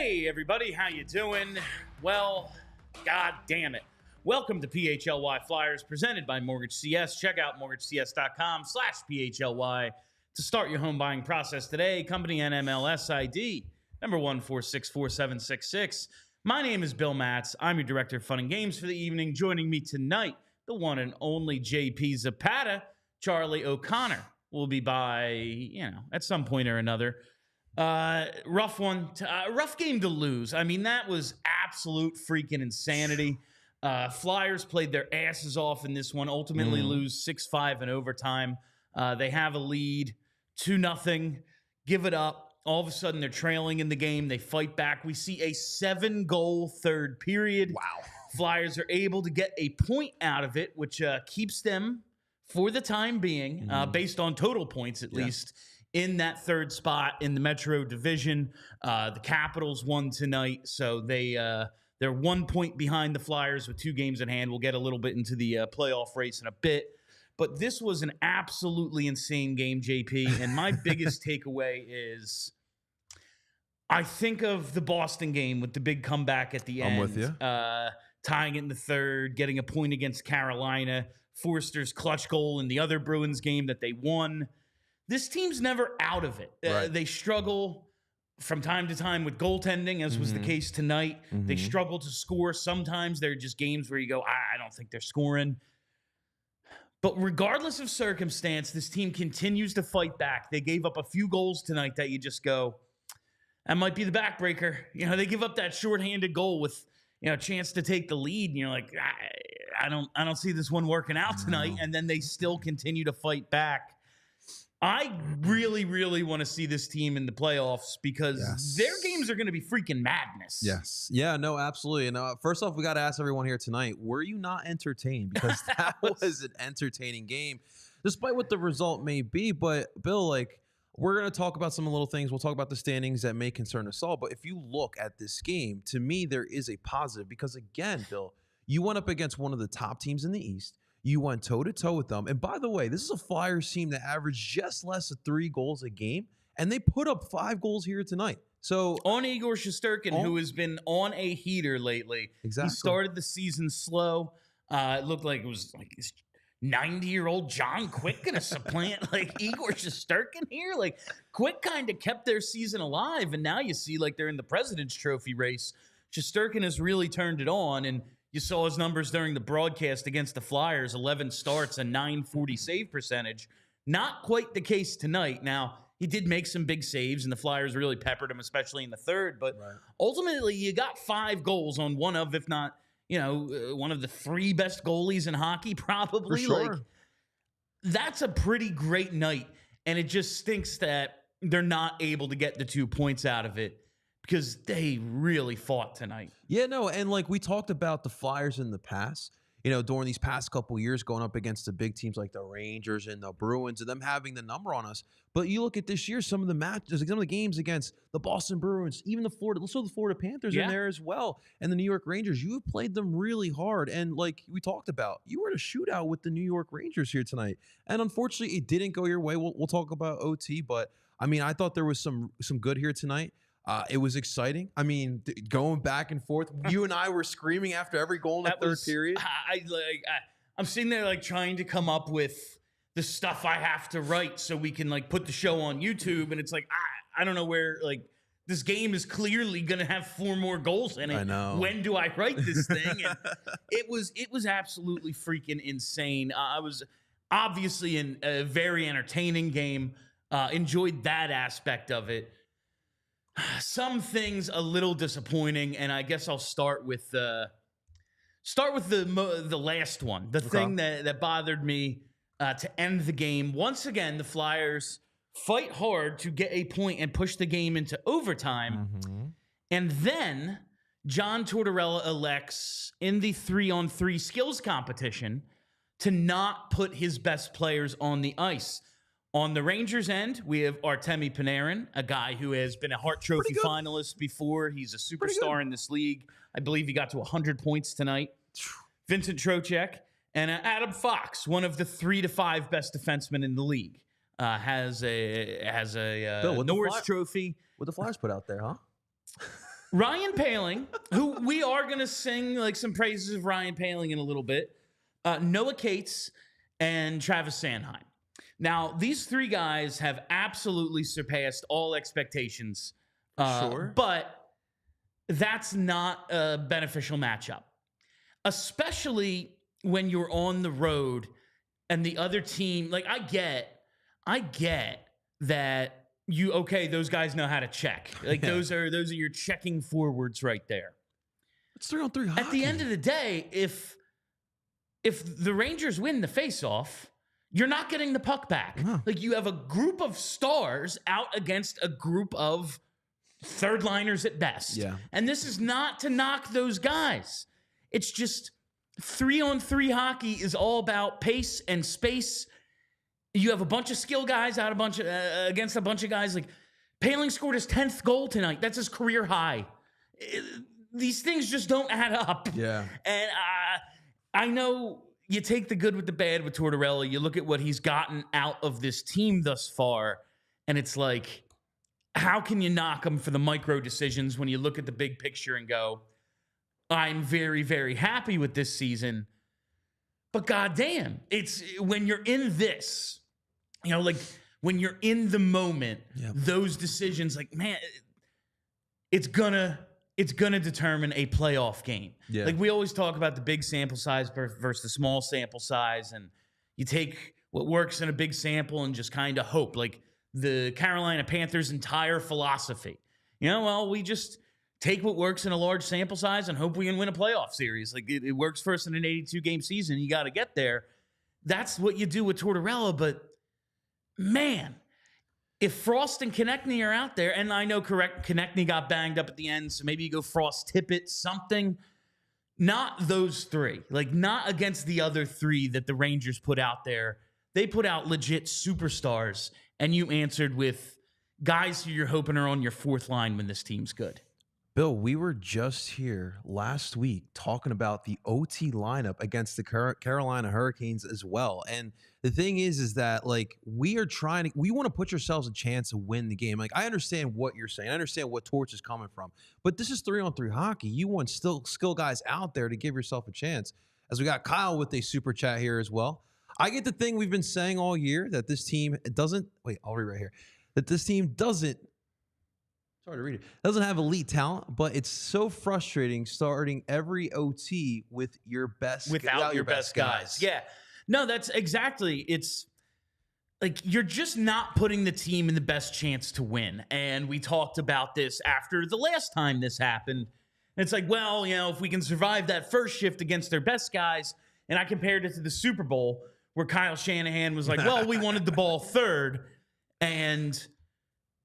Hey everybody, how you doing? Well, god damn it. Welcome to PHLY Flyers presented by Mortgage CS. Check out mortgagecs.com/PHLY to start your home buying process today. Company NMLS ID number 1464766. My name is Bill Matz. I'm your director of fun and games for the evening. Joining me tonight, the one and only JP Zapata. Charlie O'Connor will be by, at some point or another. Rough game to lose. I mean, that was absolute freaking insanity. Flyers played their asses off in this one, ultimately lose 6-5 in overtime. They have a lead, 2-0, give it up. All of a sudden, they're trailing in the game. They fight back. We see a 7-goal third period. Wow. Flyers are able to get a point out of it, which keeps them, for the time being, based on total points at least, in that third spot in the Metro Division. The Capitals won tonight, so they're 1 point behind the Flyers with 2 games in hand. We'll get a little bit into the playoff race in a bit. But this was an absolutely insane game, JP. And my biggest takeaway is I think of the Boston game with the big comeback at the end. I'm with you. Tying it in the third, getting a point against Carolina, Forster's clutch goal in the other Bruins game that they won. This team's never out of it. Right. They struggle from time to time with goaltending, as was the case tonight. They struggle to score. Sometimes they're just games where you go, I don't think they're scoring. But regardless of circumstance, this team continues to fight back. They gave up a few goals tonight that you just go, that might be the backbreaker. They give up that shorthanded goal with a chance to take the lead, and you're like, I don't see this one working out tonight. And then they still continue to fight back. I really, really want to see this team in the playoffs because their games are going to be freaking madness. Yes. Yeah, no, absolutely. And first off, we got to ask everyone here tonight, were you not entertained? Because that was an entertaining game, despite what the result may be. But, Bill, we're going to talk about some little things. We'll talk about the standings that may concern us all. But if you look at this game, to me, there is a positive. Because, again, Bill, you went up against one of the top teams in the East. You went toe-to-toe with them. And by the way, this is a Flyers team that averaged just less than 3 goals a game, and they put up 5 goals here tonight. So on Igor Shesterkin, who has been on a heater lately. Exactly. He started the season slow. It looked like it was like his 90-year-old John Quick going to supplant Igor Shesterkin here. Quick kind of kept their season alive, and now you see they're in the President's Trophy race. Shesterkin has really turned it on, and you saw his numbers during the broadcast against the Flyers, 11 starts, a .940 save percentage. Not quite the case tonight. Now, he did make some big saves, and the Flyers really peppered him, especially in the third. But ultimately, you got 5 goals on one of, if not, one of the 3 best goalies in hockey, probably. For sure. That's a pretty great night, and it just stinks that they're not able to get the 2 points out of it, because they really fought tonight. Yeah, no, and we talked about the Flyers in the past, during these past couple years going up against the big teams like the Rangers and the Bruins and them having the number on us. But you look at this year, some of the matches, some of the games against the Boston Bruins, even the Florida Panthers in there as well, and the New York Rangers. You have played them really hard. And like we talked about, you were in a shootout with the New York Rangers here tonight. And unfortunately, it didn't go your way. We'll talk about OT, but I mean, I thought there was some good here tonight. It was exciting. I mean, going back and forth. You and I were screaming after every goal in the third period. I'm sitting there trying to come up with the stuff I have to write so we can put the show on YouTube, and it's I don't know where this game is clearly going to have 4 more goals in it. I know. When do I write this thing? And it was absolutely freaking insane. I was obviously in a very entertaining game. Enjoyed that aspect of it. Some things a little disappointing, and I guess I'll start with the last one. The thing that bothered me to end the game. Once again, the Flyers fight hard to get a point and push the game into overtime, and then John Tortorella elects in the 3-on-3 skills competition to not put his best players on the ice. On the Rangers end, we have Artemi Panarin, a guy who has been a Hart Trophy finalist before. He's a superstar in this league. I believe he got to 100 points tonight. Vincent Trocheck and Adam Fox, one of the 3 to 5 best defensemen in the league, has a Bill, Norris Trophy. What the Flyers put out there, huh? Ryan Poehling, who we are going to sing like some praises of Ryan Poehling in a little bit, Noah Cates, and Travis Sanheim. Now, these three guys have absolutely surpassed all expectations. Sure. But that's not a beneficial matchup, especially when you're on the road and the other team. Like, I get that those guys know how to check. Like, those are your checking forwards right there. It's 3-on-3 hockey. At the end of the day, if the Rangers win the faceoff, you're not getting the puck back. No. Like, you have a group of stars out against a group of third liners at best. Yeah. And this is not to knock those guys. It's just 3-on-3 hockey is all about pace and space. You have a bunch of skill guys out against a bunch of guys. Like, Poehling scored his 10th goal tonight. That's his career high. These things just don't add up. Yeah. And I know you take the good with the bad with Tortorella. You look at what he's gotten out of this team thus far, and it's like, how can you knock him for the micro decisions when you look at the big picture and go, I'm very, very happy with this season. But goddamn, it's when you're in this, like when you're in the moment, those decisions, like, man, it's gonna determine a playoff game. Yeah. Like, we always talk about the big sample size versus the small sample size, and you take what works in a big sample and just kind of hope. Like the Carolina Panthers' entire philosophy. We just take what works in a large sample size and hope we can win a playoff series. Like, it works for us in an 82-game season. You got to get there. That's what you do with Tortorella. But, man, if Frost and Konecny are out there, and I know Konecny got banged up at the end, so maybe you go Frost, Tippett, something. Not those three. Like, not against the other three that the Rangers put out there. They put out legit superstars, and you answered with guys who you're hoping are on your fourth line when this team's good. Bill, we were just here last week talking about the OT lineup against the Carolina Hurricanes as well. And the thing is that, like, we want to put yourselves a chance to win the game. Like, I understand what you're saying. I understand what Torch is coming from. But this is 3-on-3 hockey. You want skill guys out there to give yourself a chance. As we got Kyle with a super chat here as well. I get the thing we've been saying all year that this team doesn't – wait, I'll read right here. That this team doesn't – sorry to read it. Doesn't have elite talent, but it's so frustrating starting every OT with your best without your best guys. Yeah. No, that's exactly. It's like you're just not putting the team in the best chance to win. And we talked about this after the last time this happened. And it's like, well, if we can survive that first shift against their best guys, and I compared it to the Super Bowl where Kyle Shanahan was like, well, we wanted the ball third, and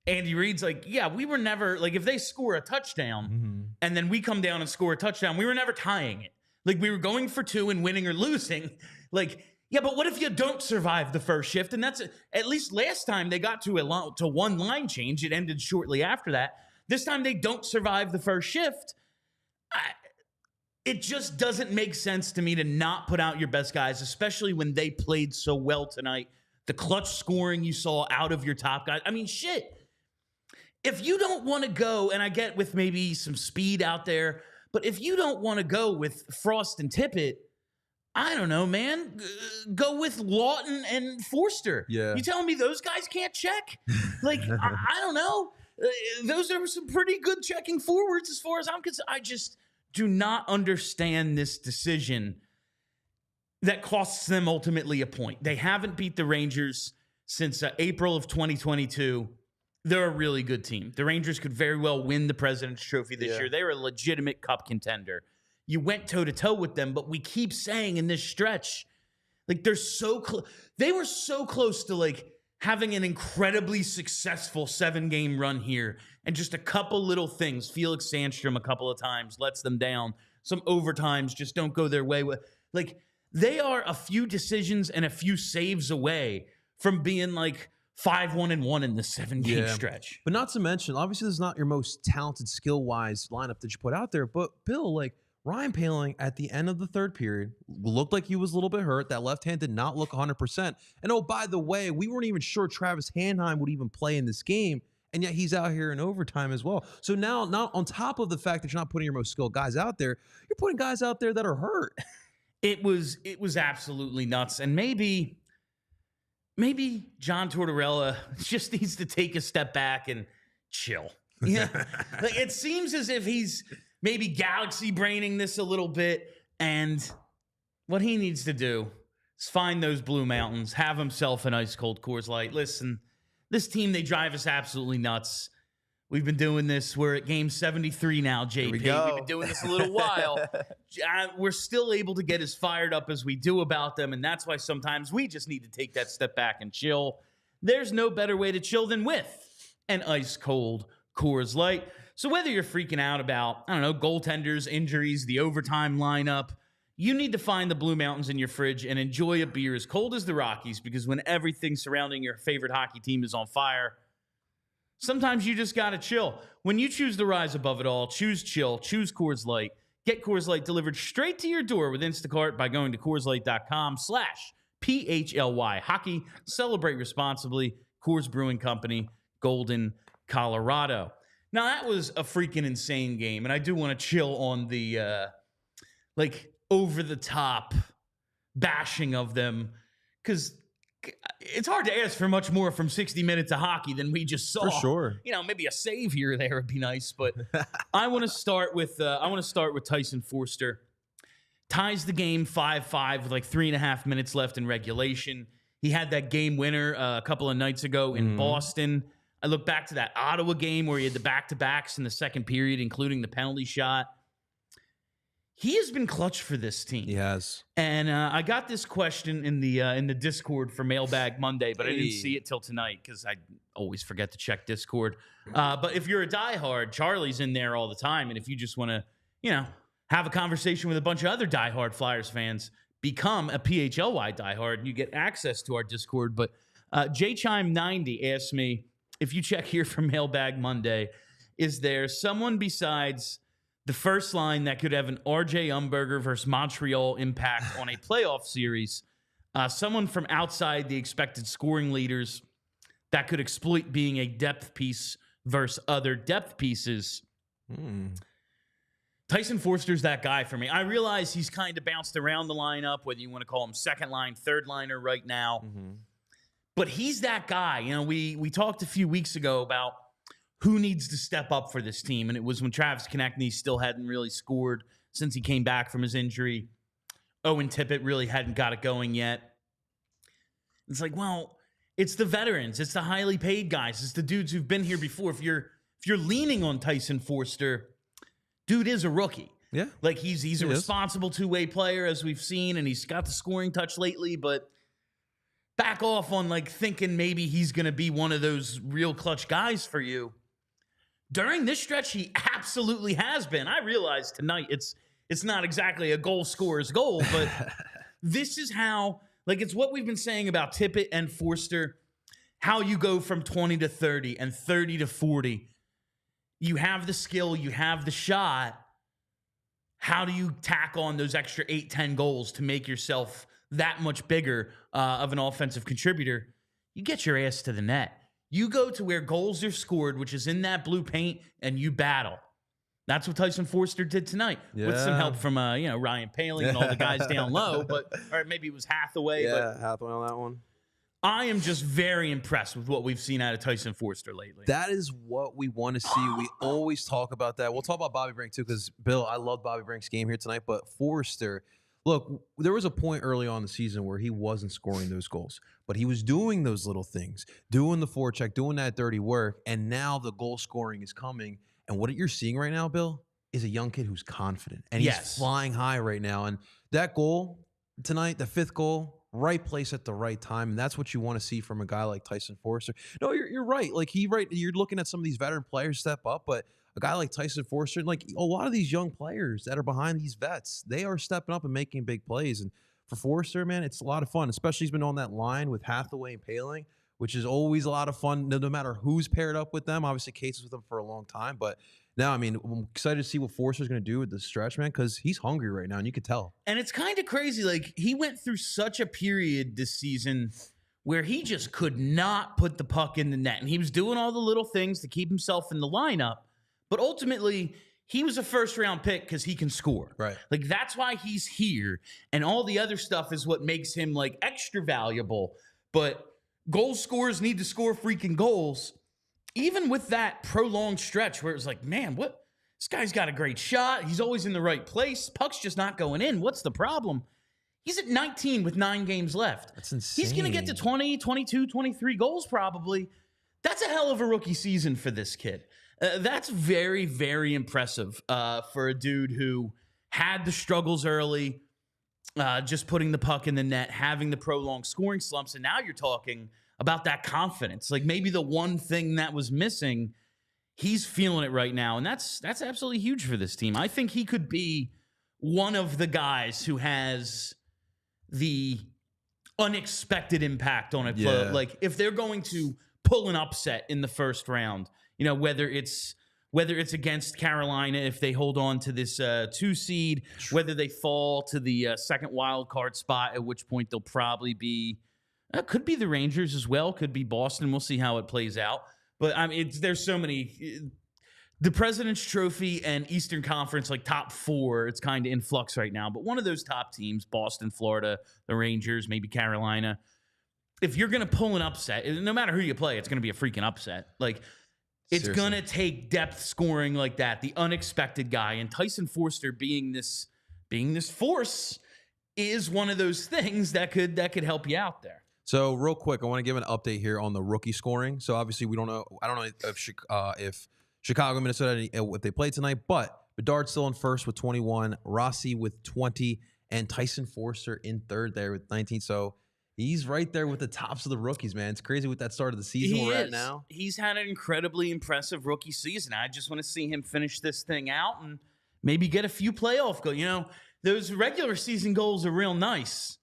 Andy Reid's like, yeah, we were never, like, if they score a touchdown and then we come down and score a touchdown, we were never tying it. Like, we were going for two and winning or losing. Like, yeah, but what if you don't survive the first shift? And that's, at least last time they got to one line change. It ended shortly after that. This time they don't survive the first shift. It just doesn't make sense to me to not put out your best guys, especially when they played so well tonight. The clutch scoring you saw out of your top guys. I mean, shit. If you don't want to go, and I get with maybe some speed out there, but if you don't want to go with Frost and Tippett, I don't know, man. Go with Lawton and Forster. Yeah. You telling me those guys can't check? Like, I don't know. Those are some pretty good checking forwards as far as I'm concerned. I just do not understand this decision that costs them ultimately a point. They haven't beat the Rangers since April of 2022. They're a really good team. The Rangers could very well win the President's Trophy this year. They're a legitimate cup contender. You went toe-to-toe with them, but we keep saying in this stretch, like, they're so close. They were so close to, like, having an incredibly successful 7-game run here, and just a couple little things. Felix Sandstrom a couple of times lets them down. Some overtimes just don't go their way. Like, they are a few decisions and a few saves away from being, like, 5-1-1 in the 7-game stretch. But not to mention, obviously, this is not your most talented, skill-wise lineup that you put out there. But, Bill, like, Ryan Poehling at the end of the third period looked like he was a little bit hurt. That left hand did not look 100%. And, oh, by the way, we weren't even sure Travis Sanheim would even play in this game. and yet he's out here in overtime as well. So now, not on top of the fact that you're not putting your most skilled guys out there, you're putting guys out there that are hurt. It was absolutely nuts. And maybe John Tortorella just needs to take a step back and chill. Yeah. Like, it seems as if he's maybe galaxy braining this a little bit, and what he needs to do is find those Blue Mountains, have himself an ice cold Coors Light. Listen, this team, they drive us absolutely nuts. We've been doing this. We're at game 73 now, JP. We've been doing this a little while. We're still able to get as fired up as we do about them, and that's why sometimes we just need to take that step back and chill. There's no better way to chill than with an ice-cold Coors Light. So whether you're freaking out about, I don't know, goaltenders, injuries, the overtime lineup, you need to find the Blue Mountains in your fridge and enjoy a beer as cold as the Rockies, because when everything surrounding your favorite hockey team is on fire, sometimes you just got to chill. When you choose to rise above it all, choose chill, choose Coors Light. Get Coors Light delivered straight to your door with Instacart by going to CoorsLight.com/PHLY Hockey. Celebrate responsibly. Coors Brewing Company, Golden, Colorado. Now, that was a freaking insane game, and I do want to chill on the, over-the-top bashing of them, because it's hard to ask for much more from 60 minutes of hockey than we just saw. For sure. You know, maybe a save here or there would be nice, but I want to start with Tyson Foerster. Ties the game 5-5 with like 3.5 minutes left in regulation. He had that game winner a couple of nights ago in Boston. I look back to that Ottawa game where he had the back-to-backs in the second period, including the penalty shot. He has been clutch for this team. He has. And I got this question in the Discord for Mailbag Monday, but I didn't see it till tonight because I always forget to check Discord. But if you're a diehard, Charlie's in there all the time. And if you just want to, have a conversation with a bunch of other diehard Flyers fans, become a PHLY diehard, and you get access to our Discord. But JChime90 asked me, if you check here for Mailbag Monday, is there someone besides the first line that could have an RJ Umberger versus Montreal impact on a playoff series, someone from outside the expected scoring leaders that could exploit being a depth piece versus other depth pieces? Tyson Foerster's that guy for me. I realize he's kind of bounced around the lineup, whether you want to call him second line, third liner right now. But he's that guy. We talked a few weeks ago about who needs to step up for this team, and it was when Travis Konecny still hadn't really scored since he came back from his injury. Owen Tippett really hadn't got it going yet. It's like, well, it's the veterans, it's the highly paid guys, it's the dudes who've been here before. If you're leaning on Tyson Foerster, dude is a rookie. Yeah, like he's a responsible two-way player, as we've seen, and he's got the scoring touch lately, but back off on thinking maybe he's going to be one of those real clutch guys for you. During this stretch, he absolutely has been. I realize tonight it's not exactly a goal scorer's goal, but this is how, it's what we've been saying about Tippett and Forster, how you go from 20 to 30 and 30 to 40. You have the skill, you have the shot. How do you tack on those extra 8-10 goals to make yourself that much bigger of an offensive contributor? You get your ass to the net. You go to where goals are scored, which is in that blue paint, and you battle. That's what Tyson Foerster did tonight, with some help from Ryan Poehling and all the guys down low. Or maybe it was Hathaway. Yeah, Hathaway on that one. I am just very impressed with what we've seen out of Tyson Foerster lately. That is what we want to see. We always talk about that. We'll talk about Bobby Brink too, because Bill, I love Bobby Brink's game here tonight. But Forster, look, there was a point early on in the season where he wasn't scoring those goals, but he was doing those little things, doing the forecheck, doing that dirty work, and now the goal scoring is coming. And what you're seeing right now, Bill, is a young kid who's confident, and he's flying high right now. And that goal tonight, the fifth goal, right place at the right time, and that's what you want to see from a guy like Tyson Foerster. No, you're right. You're looking at some of these veteran players step up, but a guy like Tyson Foerster, a lot of these young players that are behind these vets, they are stepping up and making big plays. And for Forster, man, it's a lot of fun, especially he's been on that line with Hathaway and Poehling, which is always a lot of fun, no matter who's paired up with them. Obviously, Cates was with them for a long time, but now, I'm excited to see what Forster's going to do with the stretch, man, because he's hungry right now, and you could tell. And it's kind of crazy. He went through such a period this season where he just could not put the puck in the net. And he was doing all the little things to keep himself in the lineup. But ultimately, he was a first-round pick because he can score. Right. Like, that's why he's here. And all the other stuff is what makes him, like, extra valuable. But goal scorers need to score freaking goals. Even with that prolonged stretch where it was like, man, what? This guy's got a great shot. He's always in the right place. Puck's just not going in. What's the problem? He's at 19 with 9 games left. That's insane. He's going to get to 20, 22, 23 goals probably. That's a hell of a rookie season for this kid. That's very, very impressive for a dude who had the struggles early, just putting the puck in the net, having the prolonged scoring slumps, and now you're talking about that confidence. Like maybe the one thing that was missing, he's feeling it right now, and that's absolutely huge for this team. I think he could be one of the guys who has the unexpected impact on a club. Like if they're going to pull an upset in the first round, you know, whether it's against Carolina if they hold on to this 2 seed, whether they fall to the second wild card spot, at which point they'll probably be could be the Rangers as well, could be Boston. We'll see how it plays out. But I mean, there's so many. The President's Trophy and Eastern Conference, like top 4, it's kind of in flux right now. But one of those top teams, Boston, Florida, the Rangers, maybe Carolina, if you're going to pull an upset, no matter who you play, it's going to be a freaking upset. Like, it's going to take depth scoring like that, the unexpected guy. And Tyson Foerster being this force is one of those things that could help you out there. So real quick, I want to give an update here on the rookie scoring. So obviously we don't know. I don't know if Chicago, Minnesota, if they play tonight, but Bedard's still in first with 21, Rossi with 20, and Tyson Foerster in third there with 19. So he's right there with the tops of the rookies, man. It's crazy with that start of the season we're at now. He's had an incredibly impressive rookie season. I just want to see him finish this thing out and maybe get a few playoff goals. You know, those regular season goals are real nice.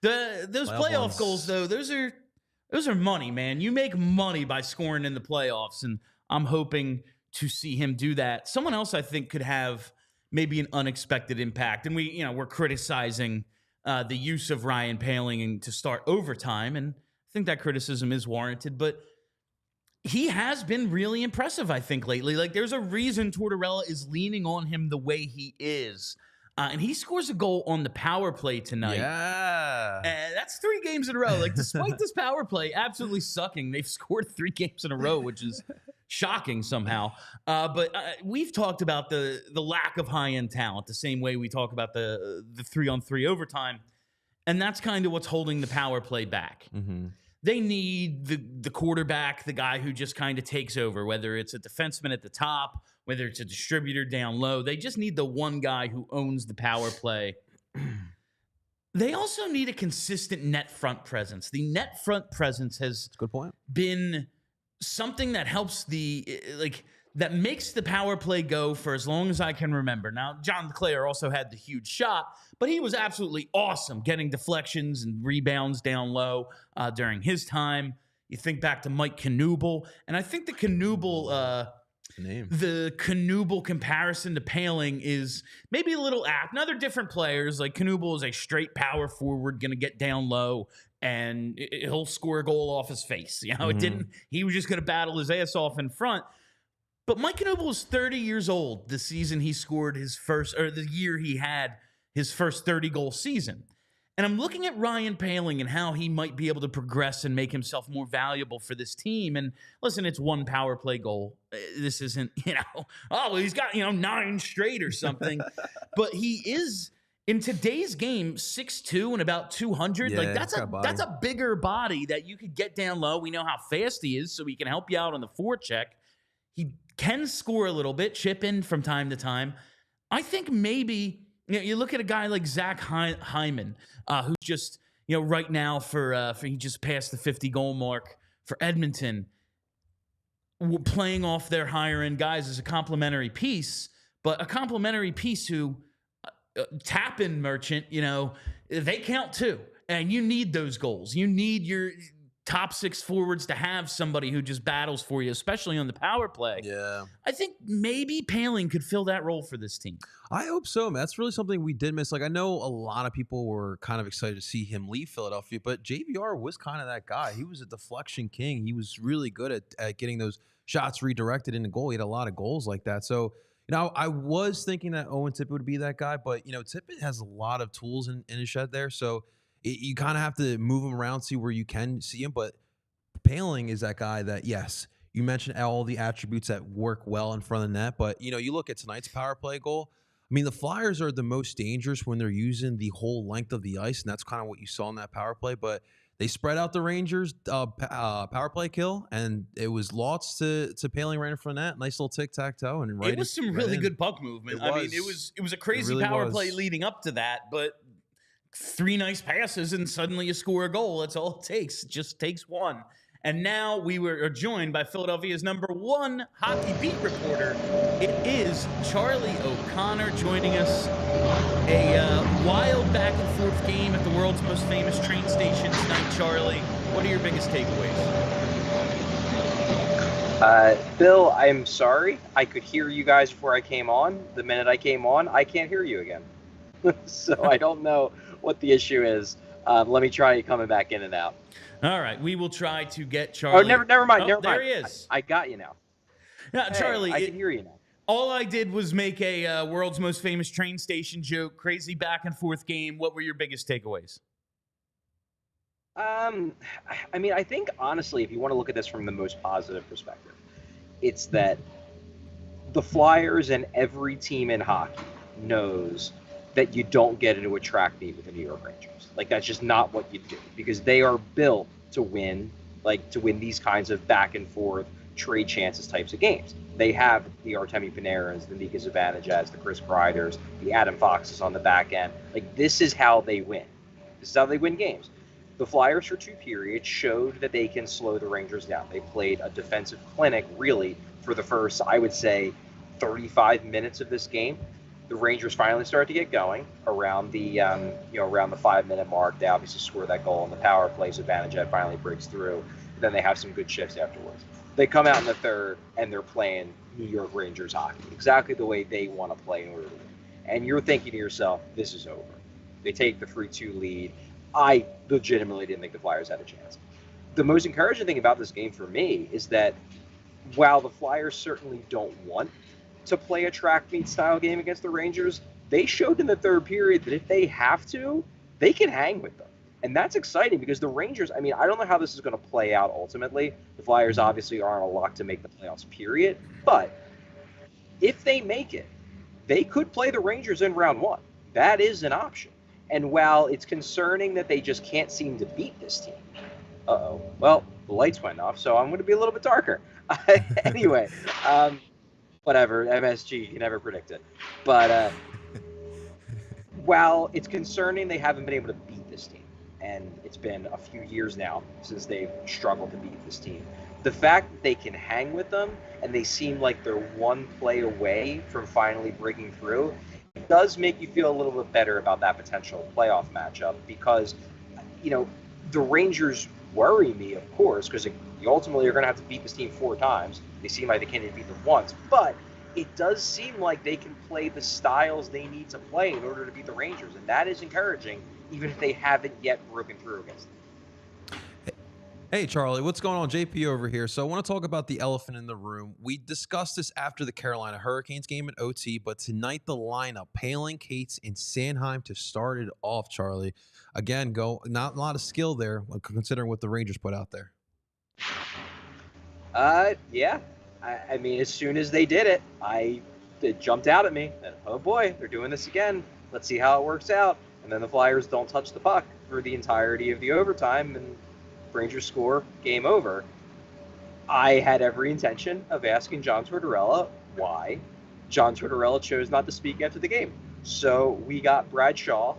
Those playoff goals, though, those are money, man. You make money by scoring in the playoffs, and I'm hoping to see him do that. Someone else I think could have maybe an unexpected impact, and we're criticizing the use of Ryan Poehling to start overtime, and I think that criticism is warranted, but he has been really impressive, I think, lately. Like, there's a reason Tortorella is leaning on him the way he is. And he scores a goal on the power play tonight. Yeah. And that's 3 games in a row. Like, despite this power play absolutely sucking, they've scored 3 games in a row, which is shocking somehow. But we've talked about the lack of high-end talent the same way we talk about the 3-on-3 overtime. And that's kind of what's holding the power play back. Mm-hmm. They need the quarterback, the guy who just kind of takes over, whether it's a defenseman at the top, whether it's a distributor down low. They just need the one guy who owns the power play. They also need a consistent net front presence. The net front presence has good point. Been something that helps that makes the power play go for as long as I can remember. Now, John LeClair also had the huge shot, but he was absolutely awesome getting deflections and rebounds down low during his time. You think back to Mike Knuble, and I think the Knuble comparison to Poehling is maybe a little apt. Now, they're different players. Like, Knuble is a straight power forward, going to get down low, and he'll score a goal off his face. You know, he was just going to battle his ass off in front. But Mike Knuble was 30 years old the season he scored the year he had his first 30-goal season. And I'm looking at Ryan Poehling and how he might be able to progress and make himself more valuable for this team. And listen, it's 1 power play goal. This isn't, he's got, 9 straight or something. But he is, in today's game, 6'2" and about 200. Yeah, like, that's a bigger body that you could get down low. We know how fast he is, so he can help you out on the forecheck. He can score a little bit, chip in from time to time. I think maybe you look at a guy like Zach Hyman, who's just right now for he just passed the 50-goal mark for Edmonton. Playing off their higher end guys is a complimentary piece, but a complimentary piece who tap-in merchant, they count too, and you need those goals. You need top six forwards to have somebody who just battles for you, especially on the power play. Yeah. I think maybe Paling could fill that role for this team. I hope so, man. That's really something we did miss. Like, I know a lot of people were kind of excited to see him leave Philadelphia, but JVR was kind of that guy. He was a deflection king. He was really good at getting those shots redirected into goal. He had a lot of goals like that. So, I was thinking that Owen Tippett would be that guy, but, Tippett has a lot of tools in his shed there. So, you kind of have to move him around, see where you can see him. But Paling is that guy that, yes, you mentioned all the attributes that work well in front of the net, but you look at tonight's power play goal. I mean, the Flyers are the most dangerous when they're using the whole length of the ice, and that's kind of what you saw in that power play. But they spread out the Rangers' power play kill, and it was lots to Paling right in front of net. Nice little tic tac toe, and it was some really good puck movement. I mean, it was a crazy really power was. play leading up to that, but 3 nice passes and suddenly you score a goal. That's all it takes. It just takes one. And now we are joined by Philadelphia's #1 hockey beat reporter. It is Charlie O'Connor joining us. A wild back and forth game at the world's most famous train station tonight, Charlie. What are your biggest takeaways? Bill, I'm sorry. I could hear you guys before I came on. The minute I came on, I can't hear you again. So I don't know what the issue is. Let me try coming back in and out. All right, we will try to get Charlie. Oh, never mind. Never there mind. he is. I got you now. Yeah, Hey, Charlie, I can hear you now. all I did was make a world's most famous train station joke. Crazy back and forth game. What were your biggest takeaways? I mean, I think honestly, if you want to look at this from the most positive perspective, it's that the Flyers and every team in hockey knows that you don't get into a track meet with the New York Rangers. Like, that's just not what you do, because they are built to win these kinds of back and forth trade chances types of games. They have the Artemi Panarin's, the Mika Zibanejad's, the Chris Kreiders, the Adam Foxes on the back end. Like, this is how they win. This is how they win games. The Flyers for 2 periods showed that they can slow the Rangers down. They played a defensive clinic, really, for the first, I would say, 35 minutes of this game. The Rangers finally started to get going around the around the 5-minute mark. They obviously score that goal in the power play. So Zibanejad finally breaks through. Then they have some good shifts afterwards. They come out in the third and they're playing New York Rangers hockey exactly the way they want to play in order to win. And you're thinking to yourself, this is over. They take the 3-2 lead. I legitimately didn't think the Flyers had a chance. The most encouraging thing about this game for me is that while the Flyers certainly don't want to play a track meet style game against the Rangers, they showed in the third period that if they have to, they can hang with them. And that's exciting because the Rangers, I mean, I don't know how this is going to play out ultimately. The Flyers obviously aren't a lock to make the playoffs, period. But if they make it, they could play the Rangers in round 1. That is an option. And while it's concerning that they just can't seem to beat this team, well, the lights went off, so I'm going to be a little bit darker. Anyway, whatever, MSG, you can never predict it. But while it's concerning they haven't been able to beat this team, and it's been a few years now since they've struggled to beat this team, the fact that they can hang with them and they seem like they're one play away from finally breaking through, it does make you feel a little bit better about that potential playoff matchup because, the Rangers worry me, of course, because you ultimately are going to have to beat this team 4 times. They seem like they can't even beat them once, but it does seem like they can play the styles they need to play in order to beat the Rangers, and that is encouraging, even if they haven't yet broken through against them. Hey, Charlie, what's going on? JP over here. So I want to talk about the elephant in the room. We discussed this after the Carolina Hurricanes game at OT, but tonight the lineup, Paling, Cates, and Sanheim to start it off, Charlie. Again, not a lot of skill there considering what the Rangers put out there. Yeah. I mean, as soon as they did it, it jumped out at me. And, oh boy, they're doing this again. Let's see how it works out. And then the Flyers don't touch the puck for the entirety of the overtime, and Rangers score, game over. I had every intention of asking John Tortorella why John Tortorella chose not to speak after the game. So we got Brad Shaw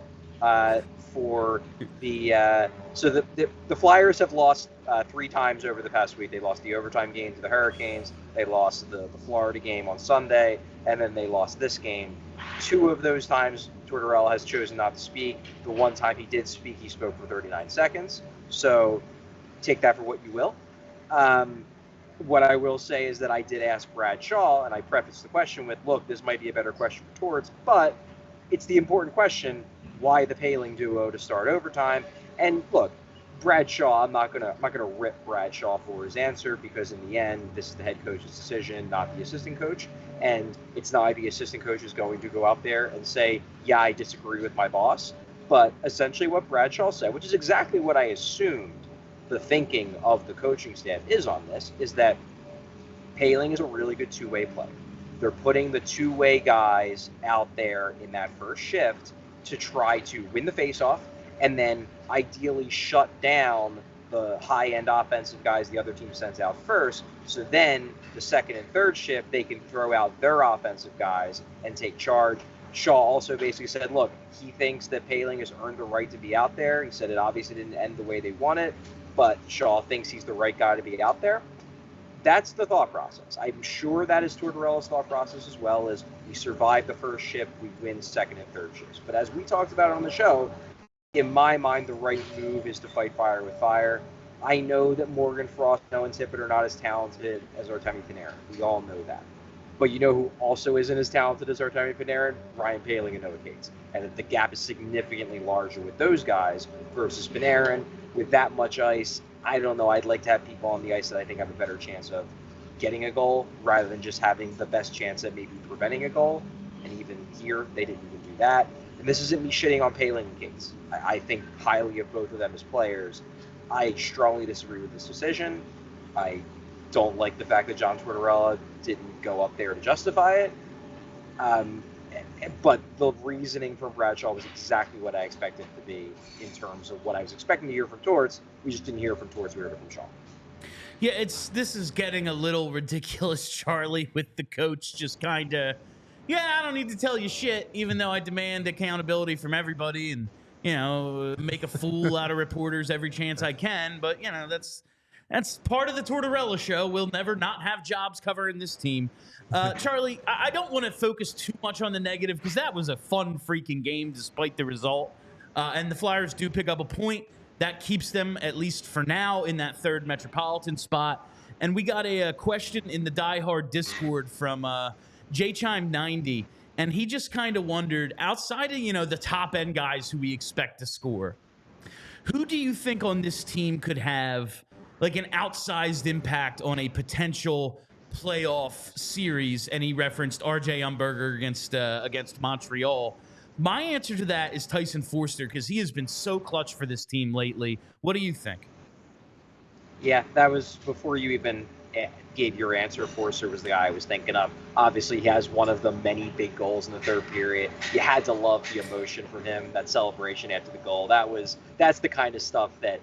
for the so the Flyers have lost 3 times over the past week. They lost the overtime game to the Hurricanes. They lost the Florida game on Sunday, and then they lost this game. 2 of those times Tortorella has chosen not to speak. The one time he did speak, he spoke for 39 seconds. So take that for what you will. What I will say is that I did ask Brad Shaw, and I prefaced the question with, look, this might be a better question for Torts, but it's the important question, why the Poehling duo to start overtime? And look, Brad Shaw, I'm not gonna rip Brad Shaw for his answer, because in the end, this is the head coach's decision, not the assistant coach. And it's not like the assistant coach is going to go out there and say, yeah, I disagree with my boss. But essentially what Brad Shaw said, which is exactly what I assumed the thinking of the coaching staff is on this, is that Poehling is a really good two-way player. They're putting the two-way guys out there in that first shift to try to win the faceoff and then ideally shut down the high-end offensive guys the other team sends out first. So then the second and third shift, they can throw out their offensive guys and take charge. Shaw also basically said, look, he thinks that Poehling has earned the right to be out there. He said it obviously didn't end the way they wanted, but Shaw thinks he's the right guy to be out there. That's the thought process. I'm sure that is Tortorella's thought process as well, as we survive the first shift, we win second and third shifts. But as we talked about on the show, in my mind, the right move is to fight fire with fire. I know that Morgan Frost and Owen Tippett are not as talented as Artemi Panarin. We all know that. But you know who also isn't as talented as Artemi Panarin? Ryan Poehling and Noah Cates. And the gap is significantly larger with those guys versus Panarin. With that much ice, I don't know. I'd like to have people on the ice that I think have a better chance of getting a goal rather than just having the best chance at maybe preventing a goal. And even here, they didn't even do that. And this isn't me shitting on Poehling and Cates. I think highly of both of them as players. I strongly disagree with this decision. I don't like the fact that John Tortorella didn't go up there to justify it. But the reasoning from Bradshaw was exactly what I expected it to be in terms of what I was expecting to hear from Torts. We just didn't hear from Torts, we heard it from Shaw. Yeah, this is getting a little ridiculous, Charlie, with the coach just kind of, yeah, I don't need to tell you shit, even though I demand accountability from everybody and, you know, make a fool out of reporters every chance I can. But, you know, that's part of the Tortorella show. We'll never not have jobs covering this team. Charlie, I don't want to focus too much on the negative because that was a fun freaking game despite the result. And the Flyers do pick up a point. That keeps them, at least for now, in that third Metropolitan spot. And we got a question in the Die Hard Discord from JChime90. And he just kind of wondered, outside of, you know, the top-end guys who we expect to score, who do you think on this team could have like an outsized impact on a potential playoff series? And he referenced RJ Umberger against Montreal. My answer to that is Tyson Foerster, because he has been so clutch for this team lately. What do you think? Yeah, that was before you even gave your answer. Forster was the guy I was thinking of. Obviously, he has one of the many big goals in the third period. You had to love the emotion from him, that celebration after the goal. That's the kind of stuff that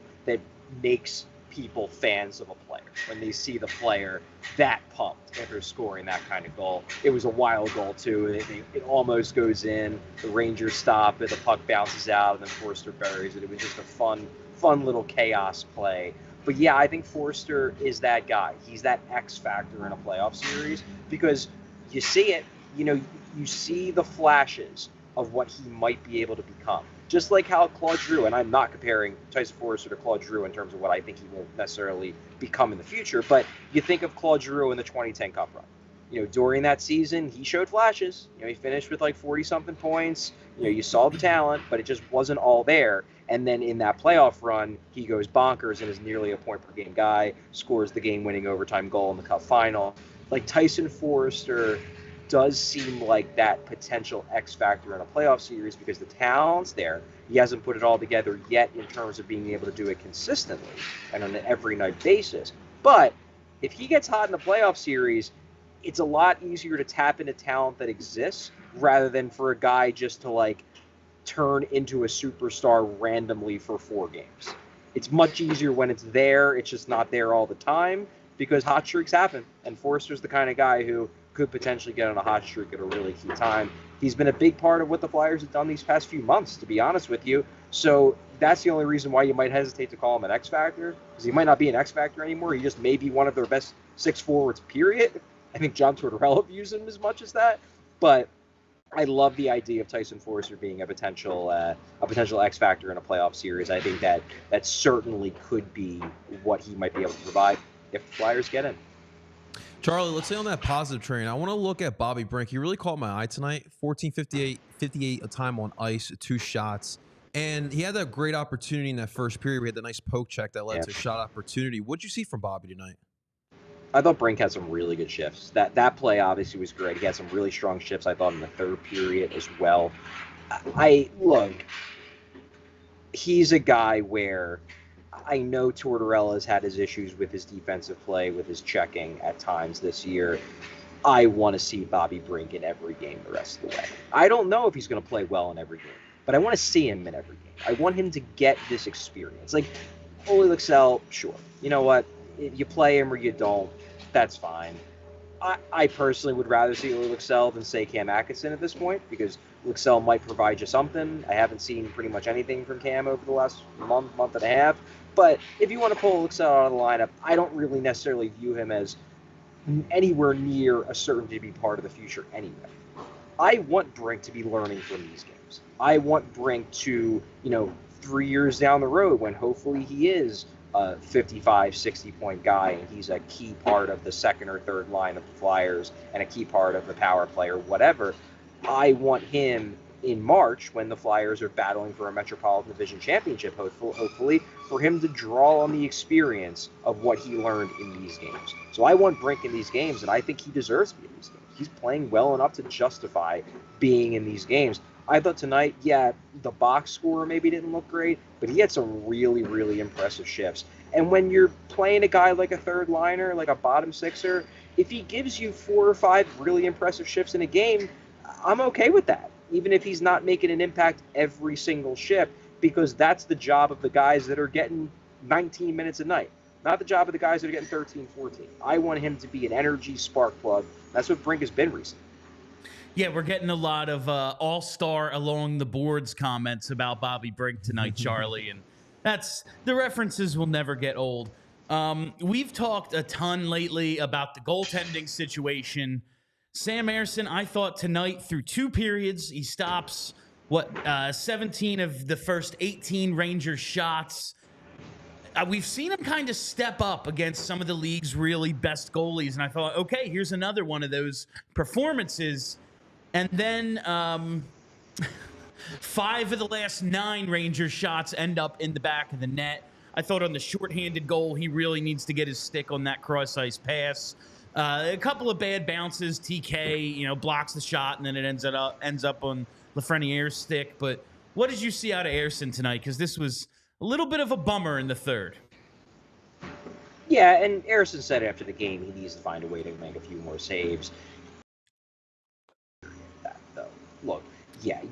makes people fans of a player when they see the player that pumped after scoring that kind of goal. It was a wild goal too. It almost goes in. The Rangers stop it. The puck bounces out, and then Forster buries it. It was just a fun little chaos play. But yeah, I think Forster is that guy. He's that X factor in a playoff series because you see it. You know, you see the flashes of what he might be able to become. Just like how Claude Giroux, and I'm not comparing Tyson Foerster to Claude Giroux in terms of what I think he will necessarily become in the future, but you think of Claude Giroux in the 2010 Cup run. You know, during that season, he showed flashes. You know, he finished with like 40-something points. You know, you saw the talent, but it just wasn't all there. And then in that playoff run, he goes bonkers and is nearly a point-per-game guy, scores the game-winning overtime goal in the Cup final. Like Tyson Foerster does seem like that potential X factor in a playoff series because the talent's there. He hasn't put it all together yet in terms of being able to do it consistently and on an every night basis. But if he gets hot in the playoff series, it's a lot easier to tap into talent that exists rather than for a guy just to like turn into a superstar randomly for 4 games. It's much easier when it's there. It's just not there all the time because hot streaks happen. And Forster's the kind of guy who could potentially get on a hot streak at a really key time. He's been a big part of what the Flyers have done these past few months, to be honest with you. So that's the only reason why you might hesitate to call him an X Factor, because he might not be an X Factor anymore. He just may be one of their best 6 forwards, period. I think John Tortorella views him as much as that. But I love the idea of Tyson Foerster being a potential X factor in a playoff series. I think that certainly could be what he might be able to provide if the Flyers get in. Charlie, let's say on that positive train, I want to look at Bobby Brink. He really caught my eye tonight. 14:58 a time on ice, 2 shots. And he had that great opportunity in that first period. We had the nice poke check that led to a shot opportunity. What'd you see from Bobby tonight? I thought Brink had some really good shifts. That play obviously was great. He had some really strong shifts, I thought, in the third period as well. Look, he's a guy where I know Tortorella's had his issues with his defensive play, with his checking at times this year. I want to see Bobby Brink in every game the rest of the way. I don't know if he's going to play well in every game, but I want to see him in every game. I want him to get this experience. Like, Ole Luxell, sure. You know what? If you play him or you don't, that's fine. I personally would rather see Ole Luxell than, say, Cam Atkinson at this point, because Luxell might provide you something. I haven't seen pretty much anything from Cam over the last month and a half. But if you want to pull Luxell out of the lineup, I don't really necessarily view him as anywhere near a certainty to be part of the future anyway. I want Brink to be learning from these games. I want Brink to, 3 years down the road, when hopefully he is a 55, 60-point guy, and he's a key part of the second or third line of the Flyers and a key part of the power play or whatever. I want him in March, when the Flyers are battling for a Metropolitan Division championship, hopefully, for him to draw on the experience of what he learned in these games. So I want Brink in these games, and I think he deserves to be in these games. He's playing well enough to justify being in these games. I thought tonight, the box score maybe didn't look great, but he had some really, really impressive shifts. And when you're playing a guy like a third liner, like a bottom sixer, if he gives you 4 or 5 really impressive shifts in a game, I'm okay with that, even if he's not making an impact every single shift, because that's the job of the guys that are getting 19 minutes a night, not the job of the guys that are getting 13, 14. I want him to be an energy spark plug. That's what Brink has been recently. Yeah, we're getting a lot of all-star along the boards comments about Bobby Brink tonight, Charlie, and that's the references will never get old. We've talked a ton lately about the goaltending situation. Sam Ersson, I thought tonight through 2 periods, he stops 17 of the first 18 Rangers shots. We've seen him kind of step up against some of the league's really best goalies, and I thought, okay, here's another one of those performances. And then 5 of the last 9 Rangers shots end up in the back of the net. I thought on the shorthanded goal, he really needs to get his stick on that cross-ice pass. A couple of bad bounces. TK, blocks the shot, and then it ends up on Lafreniere's stick. But what did you see out of Ersson tonight? Because this was a little bit of a bummer in the third. Yeah, and Ersson said after the game he needs to find a way to make a few more saves. Look,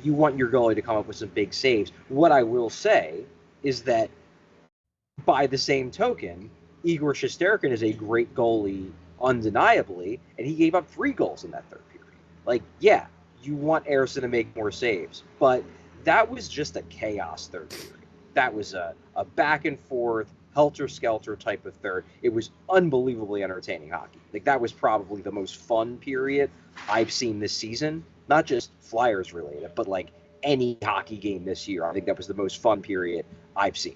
you want your goalie to come up with some big saves. What I will say is that, by the same token, Igor Shesterkin is a great goalie, undeniably, and he gave up 3 goals in that third period. You want Ersson to make more saves, but that was just a chaos third period. That was a back and forth, helter-skelter type of third. It was unbelievably entertaining hockey. That was probably the most fun period I've seen this season. Not just Flyers related, but any hockey game this year. I think that was the most fun period I've seen.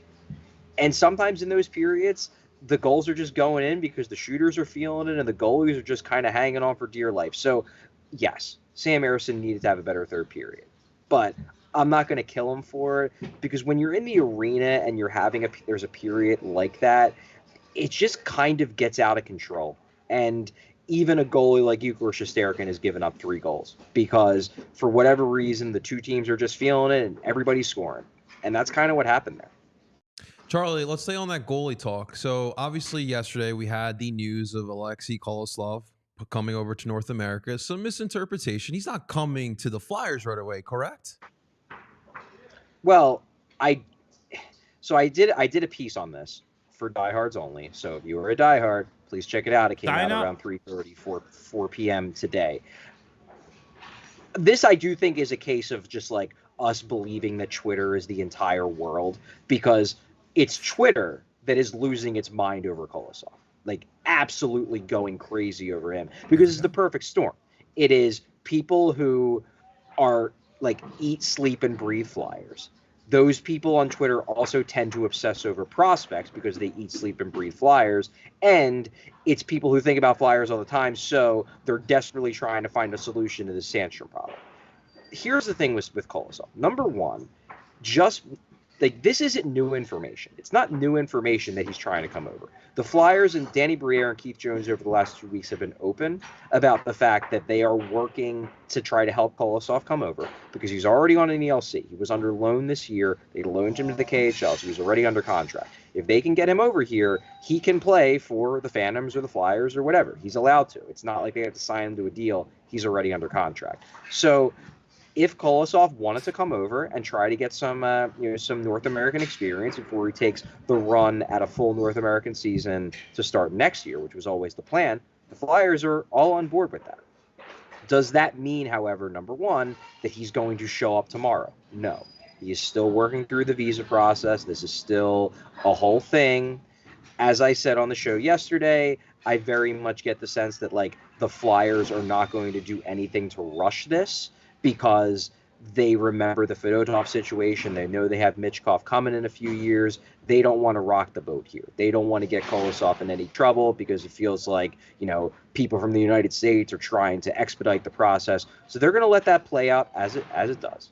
And sometimes in those periods, the goals are just going in because the shooters are feeling it and the goalies are just kind of hanging on for dear life. So, yes, Sam Ersson needed to have a better third period. But I'm not going to kill him for it, because when you're in the arena and you're having there's a period like that, it just kind of gets out of control. And even a goalie like Igor Shesterkin has given up 3 goals because, for whatever reason, the 2 teams are just feeling it and everybody's scoring. And that's kind of what happened there. Charlie, let's stay on that goalie talk. So, obviously, yesterday we had the news of ALLCITY Koloslov coming over to North America. Some misinterpretation. He's not coming to the Flyers right away, correct? Well, I did a piece on this for diehards only. So if you were a diehard, please check it out. It came out around 3:30, 4 p.m. today. This, I do think, is a case of just us believing that Twitter is the entire world, because it's Twitter that is losing its mind over Kolosov. Absolutely going crazy over him, because it's the perfect storm. It is people who are like eat, sleep, and breathe Flyers. Those people on Twitter also tend to obsess over prospects because they eat, sleep, and breathe Flyers. And it's people who think about Flyers all the time, so they're desperately trying to find a solution to the Sandstrom problem. Here's the thing with Kolosov. Number one, just like this isn't new information. It's not new information that he's trying to come over. The Flyers and Danny Briere and Keith Jones over the last 2 weeks have been open about the fact that they are working to try to help Kolosov come over because he's already on an ELC. He was under loan this year. They loaned him to the KHL, so he's already under contract. If they can get him over here, he can play for the Phantoms or the Flyers or whatever. He's allowed to. It's not like they have to sign him to a deal. He's already under contract. So if Kolosov wanted to come over and try to get some North American experience before he takes the run at a full North American season to start next year, which was always the plan, the Flyers are all on board with that. Does that mean, however, number one, that he's going to show up tomorrow? No. He is still working through the visa process. This is still a whole thing. As I said on the show yesterday, I very much get the sense that like the Flyers are not going to do anything to rush this, because they remember the Fedotov situation. They know they have Michkov coming in a few years. They don't want to rock the boat here. They don't want to get Kolosov in any trouble because it feels like, people from the United States are trying to expedite the process. So they're going to let that play out as it does.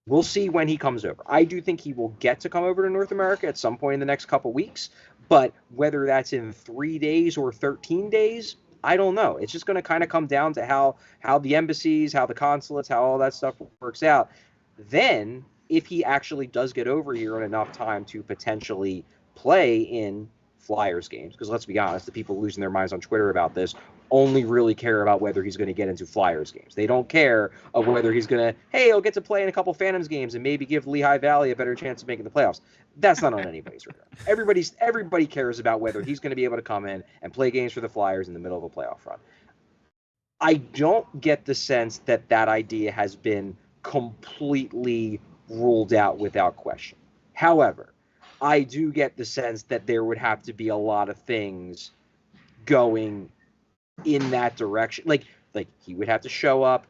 We'll see when he comes over. I do think he will get to come over to North America at some point in the next couple weeks, but whether that's in 3 days or 13 days, I don't know. It's just going to kind of come down to how the embassies, how the consulates, how all that stuff works out. Then, if he actually does get over here in enough time to potentially play in Flyers games, because let's be honest, the people losing their minds on Twitter about this only really care about whether he's going to get into Flyers games. They don't care of whether he's going to, he'll get to play in a couple Phantoms games and maybe give Lehigh Valley a better chance of making the playoffs. That's not on anybody's radar. Everybody cares about whether he's going to be able to come in and play games for the Flyers in the middle of a playoff run. I don't get the sense that idea has been completely ruled out without question. However, I do get the sense that there would have to be a lot of things going in that direction. Like he would have to show up,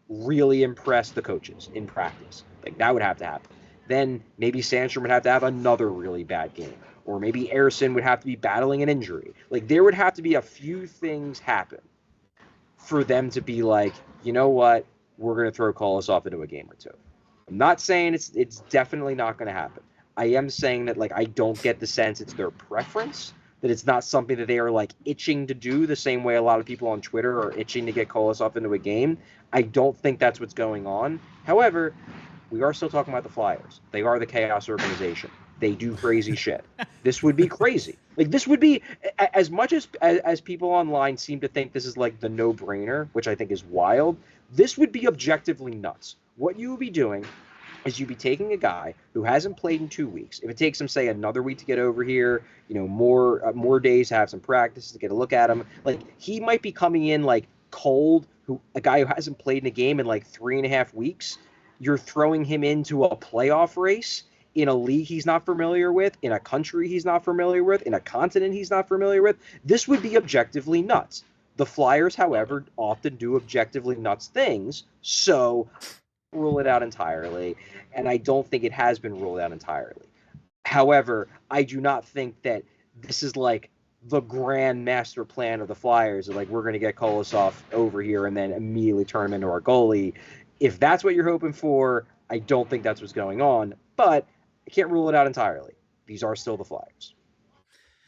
really impress the coaches in practice. Like that would have to happen. Then maybe Sandstrom would have to have another really bad game. Or maybe Ersson would have to be battling an injury. Like there would have to be a few things happen for them to be like, you know what, we're going to throw Kolosov into a game or two. I'm not saying it's definitely not going to happen. I am saying that I don't get the sense it's their preference, that it's not something that they are itching to do the same way a lot of people on Twitter are itching to get Kolosov into a game. I don't think that's what's going on. However, we are still talking about the Flyers. They are the chaos organization. They do crazy shit. This would be crazy. This would be, as much as people online seem to think this is the no-brainer, which I think is wild, this would be objectively nuts. What you would be doing is you'd be taking a guy who hasn't played in 2 weeks. If it takes him, say, another week to get over here, more days to have some practice to get a look at him, he might be coming in cold, a guy who hasn't played in a game in 3.5 weeks. You're throwing him into a playoff race in a league he's not familiar with, in a country he's not familiar with, in a continent he's not familiar with. This would be objectively nuts. The Flyers, however, often do objectively nuts things, so rule it out entirely, and I don't think it has been ruled out entirely. However, I do not think that this is the grand master plan of the Flyers, we're going to get Kolosov over here and then immediately turn him into our goalie. If that's what you're hoping for, I don't think that's what's going on, but I can't rule it out entirely. These are still the Flyers.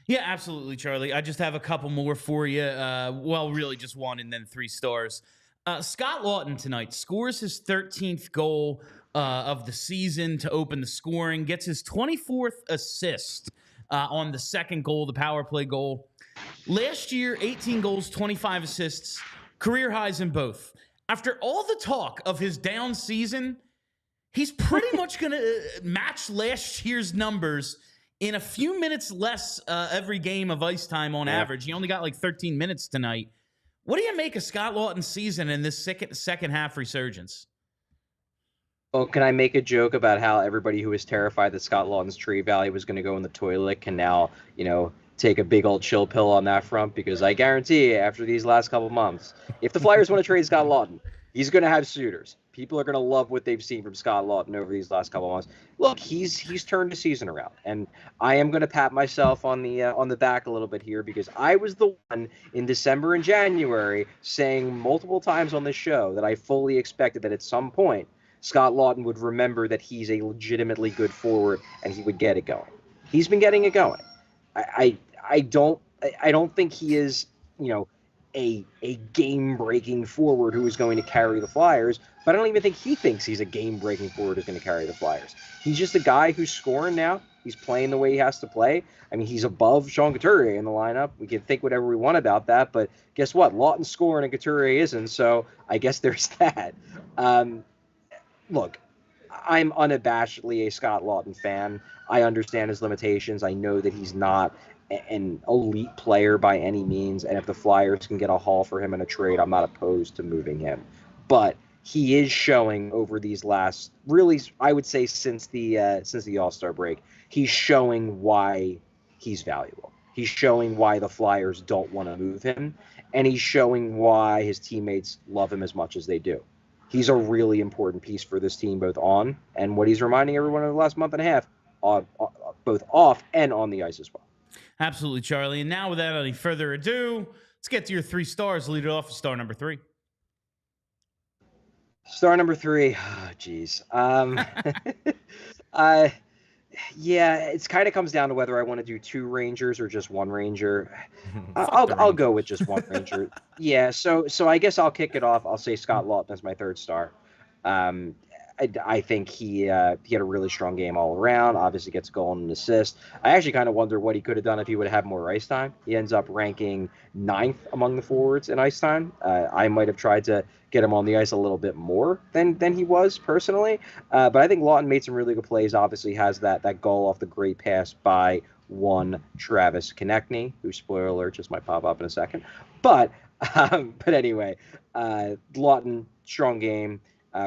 Yeah, absolutely, Charlie. I just have a couple more for you. Really just one and then 3 stars. Scott Laughton tonight scores his 13th goal of the season to open the scoring, gets his 24th assist on the second goal, the power play goal. Last year, 18 goals, 25 assists, career highs in both. After all the talk of his down season, he's pretty much going to match last year's numbers in a few minutes less every game of ice time on average. He only got 13 minutes tonight. What do you make of Scott Laughton's season and this second half resurgence? Well, can I make a joke about how everybody who was terrified that Scott Laughton's trade value was going to go in the toilet can now, take a big old chill pill on that front? Because I guarantee you, after these last couple months, if the Flyers want to trade Scott Laughton, He's going to have suitors. People are going to love what they've seen from Scott Lawton over these last couple of months. Look, he's turned the season around, and I am going to pat myself on the back a little bit here because I was the one in December and January saying multiple times on this show that I fully expected that at some point Scott Lawton would remember that he's a legitimately good forward and he would get it going. He's been getting it going. I don't think he is, a game-breaking forward who is going to carry the Flyers, but I don't even think he thinks he's a game-breaking forward who's going to carry the Flyers. He's just a guy who's scoring now. He's playing the way he has to play. I mean, he's above Sean Couturier in the lineup. We can think whatever we want about that, but guess what? Lawton's scoring and Couturier isn't, so I guess there's that. Look, I'm unabashedly a Scott Lawton fan. I understand his limitations. I know that he's not an elite player by any means, and if the Flyers can get a haul for him in a trade, I'm not opposed to moving him. But he is showing over these last, really, I would say since the All-Star break, he's showing why he's valuable. He's showing why the Flyers don't want to move him, and he's showing why his teammates love him as much as they do. He's a really important piece for this team, both on and what he's reminding everyone of the last month and a half, both off and on the ice as well. Absolutely, Charlie. And now, without any further ado, let's get to your 3 stars. Lead it off with star number 3. Star number 3. Oh, geez. Yeah, it kind of comes down to whether I want to do 2 Rangers or just 1 Ranger. I'll go with just 1 Ranger. Yeah, so I guess I'll kick it off. I'll say Scott Lawton as my 3rd star. I think he had a really strong game all around. Obviously gets a goal and an assist. I actually kind of wonder what he could have done if he would have had more ice time. He ends up ranking 9th among the forwards in ice time. I might have tried to get him on the ice a little bit more than he was personally. But I think Lawton made some really good plays. Obviously has that goal off the great pass by one Travis Konecny, who, spoiler alert, just might pop up in a second. But anyway, Lawton, strong game.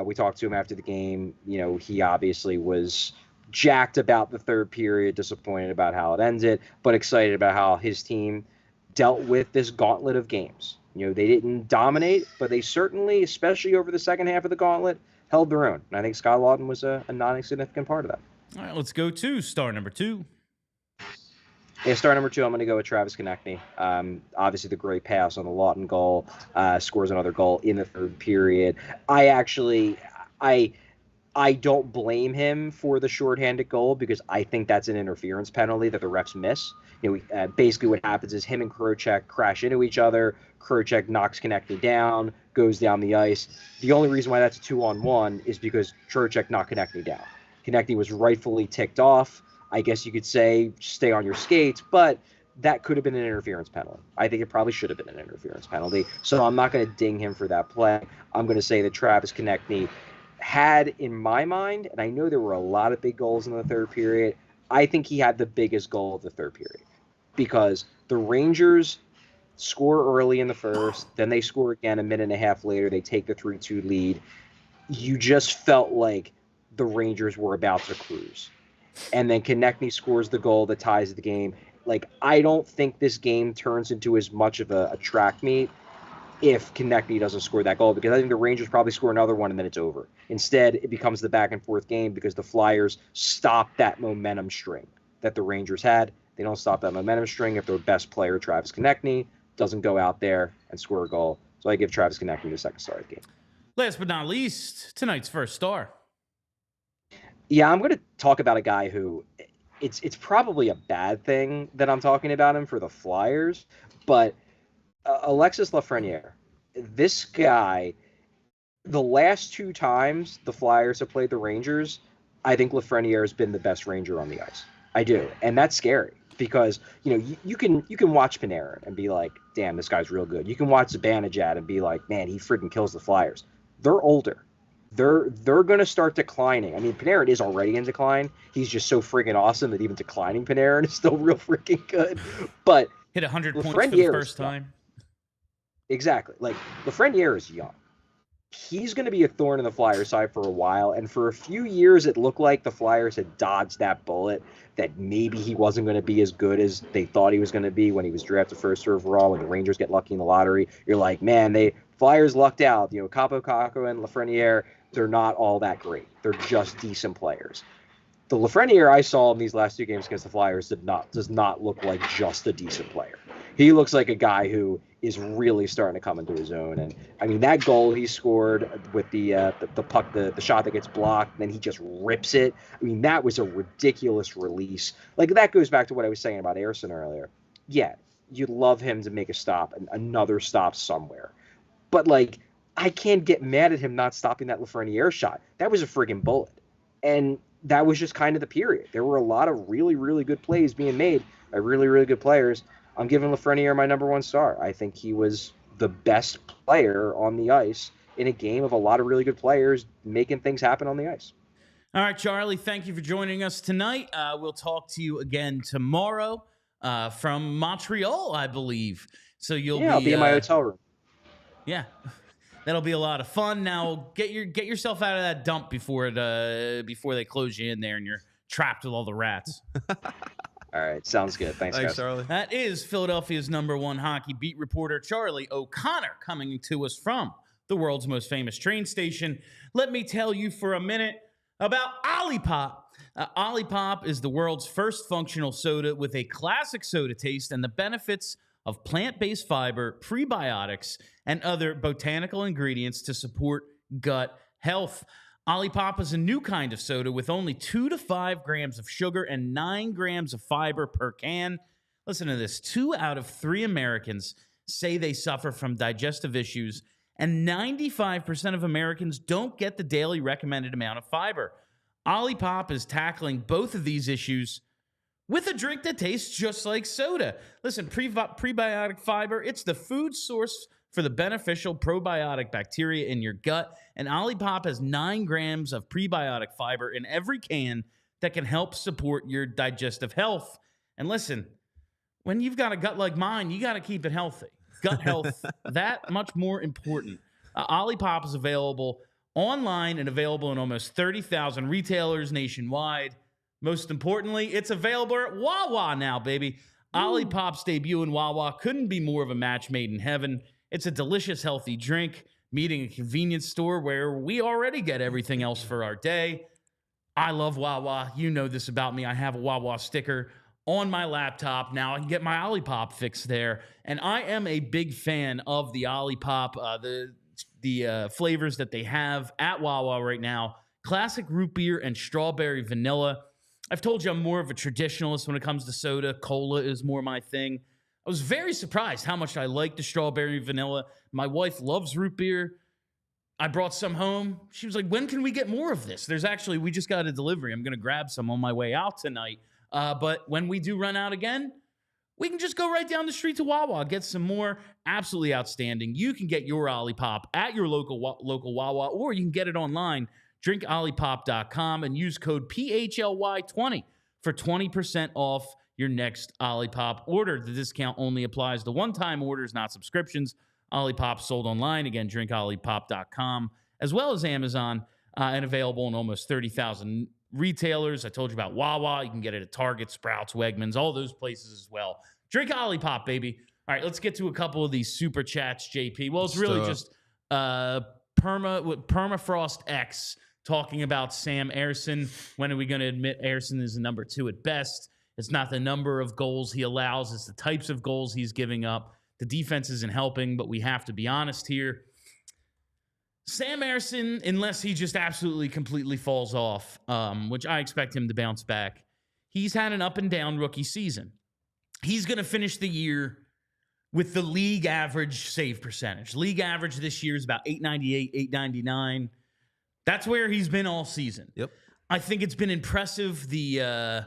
We talked to him after the game. He obviously was jacked about the 3rd period, disappointed about how it ended, but excited about how his team dealt with this gauntlet of games. They didn't dominate, but they certainly, especially over the second half of the gauntlet, held their own. And I think Scott Lawton was a non-insignificant part of that. All right, let's go to star number 2. Yeah, star number 2, I'm going to go with Travis Konecny. Obviously, the great pass on the Lawton goal, scores another goal in the 3rd period. I don't blame him for the shorthanded goal because I think that's an interference penalty that the refs miss. Basically what happens is him and Trocheck crash into each other. Trocheck knocks Konecny down, goes down the ice. The only reason why that's a 2-on-1 is because Trocheck knocked Konecny down. Konecny was rightfully ticked off. I guess you could say stay on your skates, but that could have been an interference penalty. I think it probably should have been an interference penalty. So I'm not going to ding him for that play. I'm going to say that Travis Konecny had, in my mind, and I know there were a lot of big goals in the 3rd period, I think he had the biggest goal of the 3rd period because the Rangers score early in the 1st, then they score again a minute and a half later. They take the 3-2 lead. You just felt like the Rangers were about to cruise. And then Konecny scores the goal that ties the game. Like, I don't think this game turns into as much of a track meet if Konecny doesn't score that goal, because I think the Rangers probably score another one and then it's over. Instead, it becomes the back and forth game because the Flyers stop that momentum string that the Rangers had. They don't stop that momentum string if their best player, Travis Konecny, doesn't go out there and score a goal. So I give Travis Konecny the 2nd star of the game. Last but not least, tonight's 1st star. Yeah, I'm going to talk about a guy who it's probably a bad thing that I'm talking about him for the Flyers, but Alexis Lafreniere, this guy, the last 2 times the Flyers have played the Rangers, I think Lafreniere has been the best Ranger on the ice. I do, and that's scary because you can watch Panarin and be like, damn, this guy's real good. You can watch Zibanejad and be like, man, he freaking kills the Flyers. They're older. They're going to start declining. I mean, Panarin is already in decline. He's just so freaking awesome that even declining Panarin is still real freaking good. But hit 100 points for the first time. Exactly. Like, Lafreniere is young. He's going to be a thorn in the Flyers' side for a while. And for a few years, it looked like the Flyers had dodged that bullet, that maybe he wasn't going to be as good as they thought he was going to be when he was drafted 1st overall. When the Rangers get lucky in the lottery, you're like, man, the Flyers lucked out. Capo Caco and Lafreniere, they're not all that great. They're just decent players. The Lafreniere I saw in these last 2 games against the Flyers does not look like just a decent player. He looks like a guy who is really starting to come into his own. And I mean, that goal he scored with the puck, the shot that gets blocked, then he just rips it. I mean, that was a ridiculous release. Like, that goes back to what I was saying about Ersson earlier. Yeah, you'd love him to make a stop, and another stop somewhere. But, like, I can't get mad at him not stopping that Lafreniere shot. That was a friggin' bullet. And that was just kind of the period. There were a lot of really, really good plays being made by really, really good players. I'm giving Lafreniere my number 1 star. I think he was the best player on the ice in a game of a lot of really good players making things happen on the ice. All right, Charlie, thank you for joining us tonight. We'll talk to you again tomorrow from Montreal, I believe. So I'll be in my hotel room. Yeah. That'll be a lot of fun. Now, get yourself out of that dump before they close you in there and you're trapped with all the rats. All right, sounds good. Thanks, guys. Charlie. That is Philadelphia's #1 hockey beat reporter, Charlie O'Connor, coming to us from the world's most famous train station. Let me tell you for a minute about Olipop. Olipop is the world's first functional soda with a classic soda taste and the benefits of plant-based fiber, prebiotics, and other botanical ingredients to support gut health. Olipop is a new kind of soda with only 2 to 5 grams of sugar and 9 grams of fiber per can. Listen to this. 2 out of 3 Americans say they suffer from digestive issues, and 95% of Americans don't get the daily recommended amount of fiber. Olipop is tackling both of these issues with a drink that tastes just like soda. Listen, prebiotic fiber, it's the food source for the beneficial probiotic bacteria in your gut, and Olipop has 9 grams of prebiotic fiber in every can that can help support your digestive health. And listen, when you've got a gut like mine, you got to keep it healthy. Gut health, that much more important. Olipop is available online and available in almost 30,000 retailers nationwide. Most importantly, it's available at Wawa now, baby. Olipop's debut in Wawa couldn't be more of a match made in heaven. It's a delicious, healthy drink, meeting a convenience store where we already get everything else for our day. I love Wawa. You know this about me. I have a Wawa sticker on my laptop. Now I can get my Olipop fix there. And I am a big fan of the Olipop, the flavors that they have at Wawa right now. Classic root beer and strawberry vanilla. I've told you I'm more of a traditionalist when it comes to soda. Cola is more my thing. I was very surprised how much I like the strawberry vanilla. My wife loves root beer. I brought some home. She was like, when can we get more of this? We just got a delivery. I'm going to grab some on my way out tonight. But when we do run out again, we can just go right down the street to Wawa, get some more. Absolutely outstanding. You can get your Olipop at your local Wawa, or you can get it online. DrinkOlipop.com and use code PHLY20 for 20% off your next Olipop order. The discount only applies to one-time orders, not subscriptions. Olipop sold online. Again, DrinkOlipop.com, as well as Amazon, and available in almost 30,000 retailers. I told you about Wawa. You can get it at Target, Sprouts, Wegmans, all those places as well. Drink Olipop, baby. All right, let's get to a couple of these super chats, JP. Well, it's really just Permafrost X talking about Sam Ersson. When are we going to admit Ersson is a number 2 at best? It's not the number of goals he allows. It's the types of goals he's giving up. The defense isn't helping, but we have to be honest here. Sam Ersson, unless he just absolutely completely falls off, which I expect him to bounce back, he's had an up and down rookie season. He's going to finish the year with the league average save percentage. League average this year is about 898, 899. That's where he's been all season. Yep. I think it's been impressive, the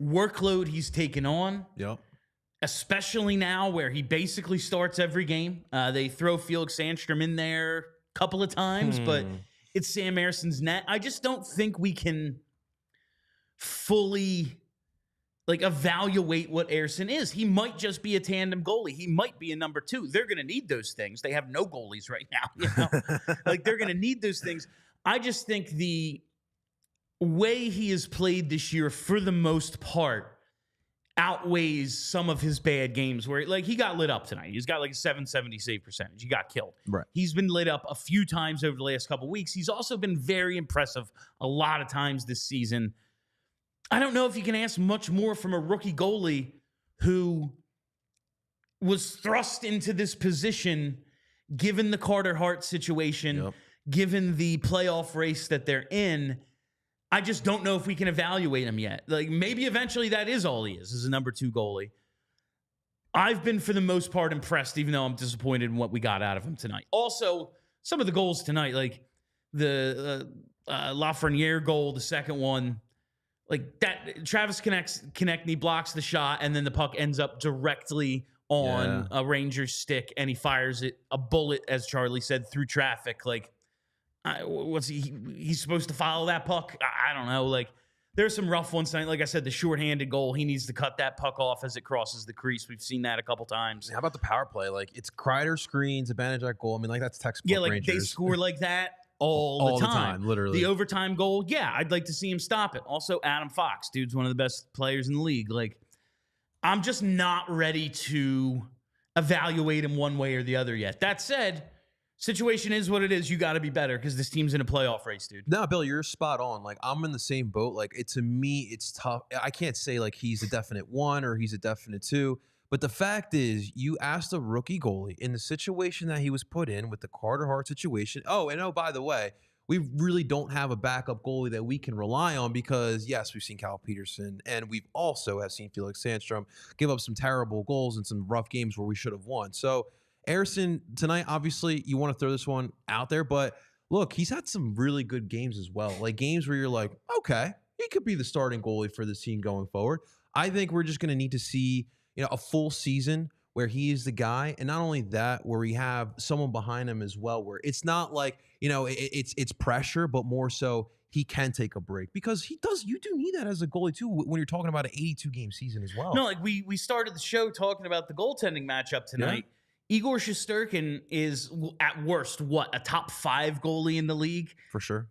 workload he's taken on. Yep. Especially now where he basically starts every game. They throw Felix Sandstrom in there a couple of times, but it's Sam Ersson's net. I just don't think we can fully evaluate what Ersson is. He might just be a tandem goalie. He might be a number 2. They're going to need those things. They have no goalies right now. They're going to need those things. I just think the way he has played this year, for the most part, outweighs some of his bad games where like he got lit up tonight. He's got like a 770 save percentage. He got killed. Right. He's been lit up a few times over the last couple weeks. He's also been very impressive a lot of times this season. I don't know if you can ask much more from a rookie goalie who was thrust into this position given the Carter Hart situation, given the playoff race that they're in. I just don't know if we can evaluate him yet. Like maybe eventually that is all he is a number 2 goalie. I've been for the most part impressed, even though I'm disappointed in what we got out of him tonight. Also, some of the goals tonight, like the Lafreniere goal, the second one, like that Travis Konecny blocks the shot and then the puck ends up directly on a Rangers stick and he fires it, a bullet, as Charlie said, through traffic. Like, what's he's supposed to follow that puck? I don't know. Like, there's some rough ones tonight. Like I said, the shorthanded goal, he needs to cut that puck off as it crosses the crease. We've seen that a couple times. How about the power play? Like, it's Kreider screens, advantage that goal. I mean, like, that's textbook Yeah, like Rangers. they score like that all the time. Literally. The overtime goal, yeah, I'd like to see him stop it. Also, Adam Fox, dude's one of the best players in the league. Like, I'm just not ready to evaluate him one way or the other yet. That said, situation is what it is. You got to be better because this team's in a playoff race, dude. No, Bill, you're spot on. Like, I'm in the same boat. Like, to me, it's tough. I can't say, like, he's a definite 1 or he's a definite 2. But the fact is, you asked a rookie goalie in the situation that he was put in with the Carter Hart situation. Oh, and by the way, we really don't have a backup goalie that we can rely on because, yes, we've seen Cal Peterson, and we've also have seen Felix Sandstrom give up some terrible goals in some rough games where we should have won. So, Ersson, tonight, obviously, you want to throw this one out there, but look, he's had some really good games as well. Like games where you're like, okay, he could be the starting goalie for this team going forward. I think we're just going to need to see, a full season where he is the guy. And not only that, where we have someone behind him as well, where it's not like, it's pressure, but more so he can take a break because you do need that as a goalie too when you're talking about an 82 game season as well. No, like we started the show talking about the goaltending matchup tonight. Yeah. Igor Shesterkin is at worst, a top 5 goalie in the league? For sure.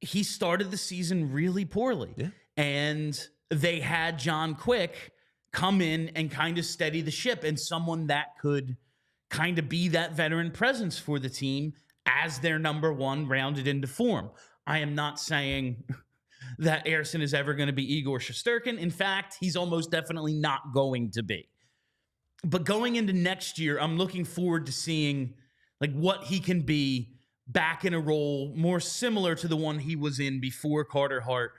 He started the season really poorly. Yeah. And they had John Quick come in and kind of steady the ship and someone that could kind of be that veteran presence for the team as their number 1 rounded into form. I am not saying that Ersson is ever going to be Igor Shesterkin. In fact, he's almost definitely not going to be. But going into next year, I'm looking forward to seeing like what he can be back in a role more similar to the one he was in before Carter Hart,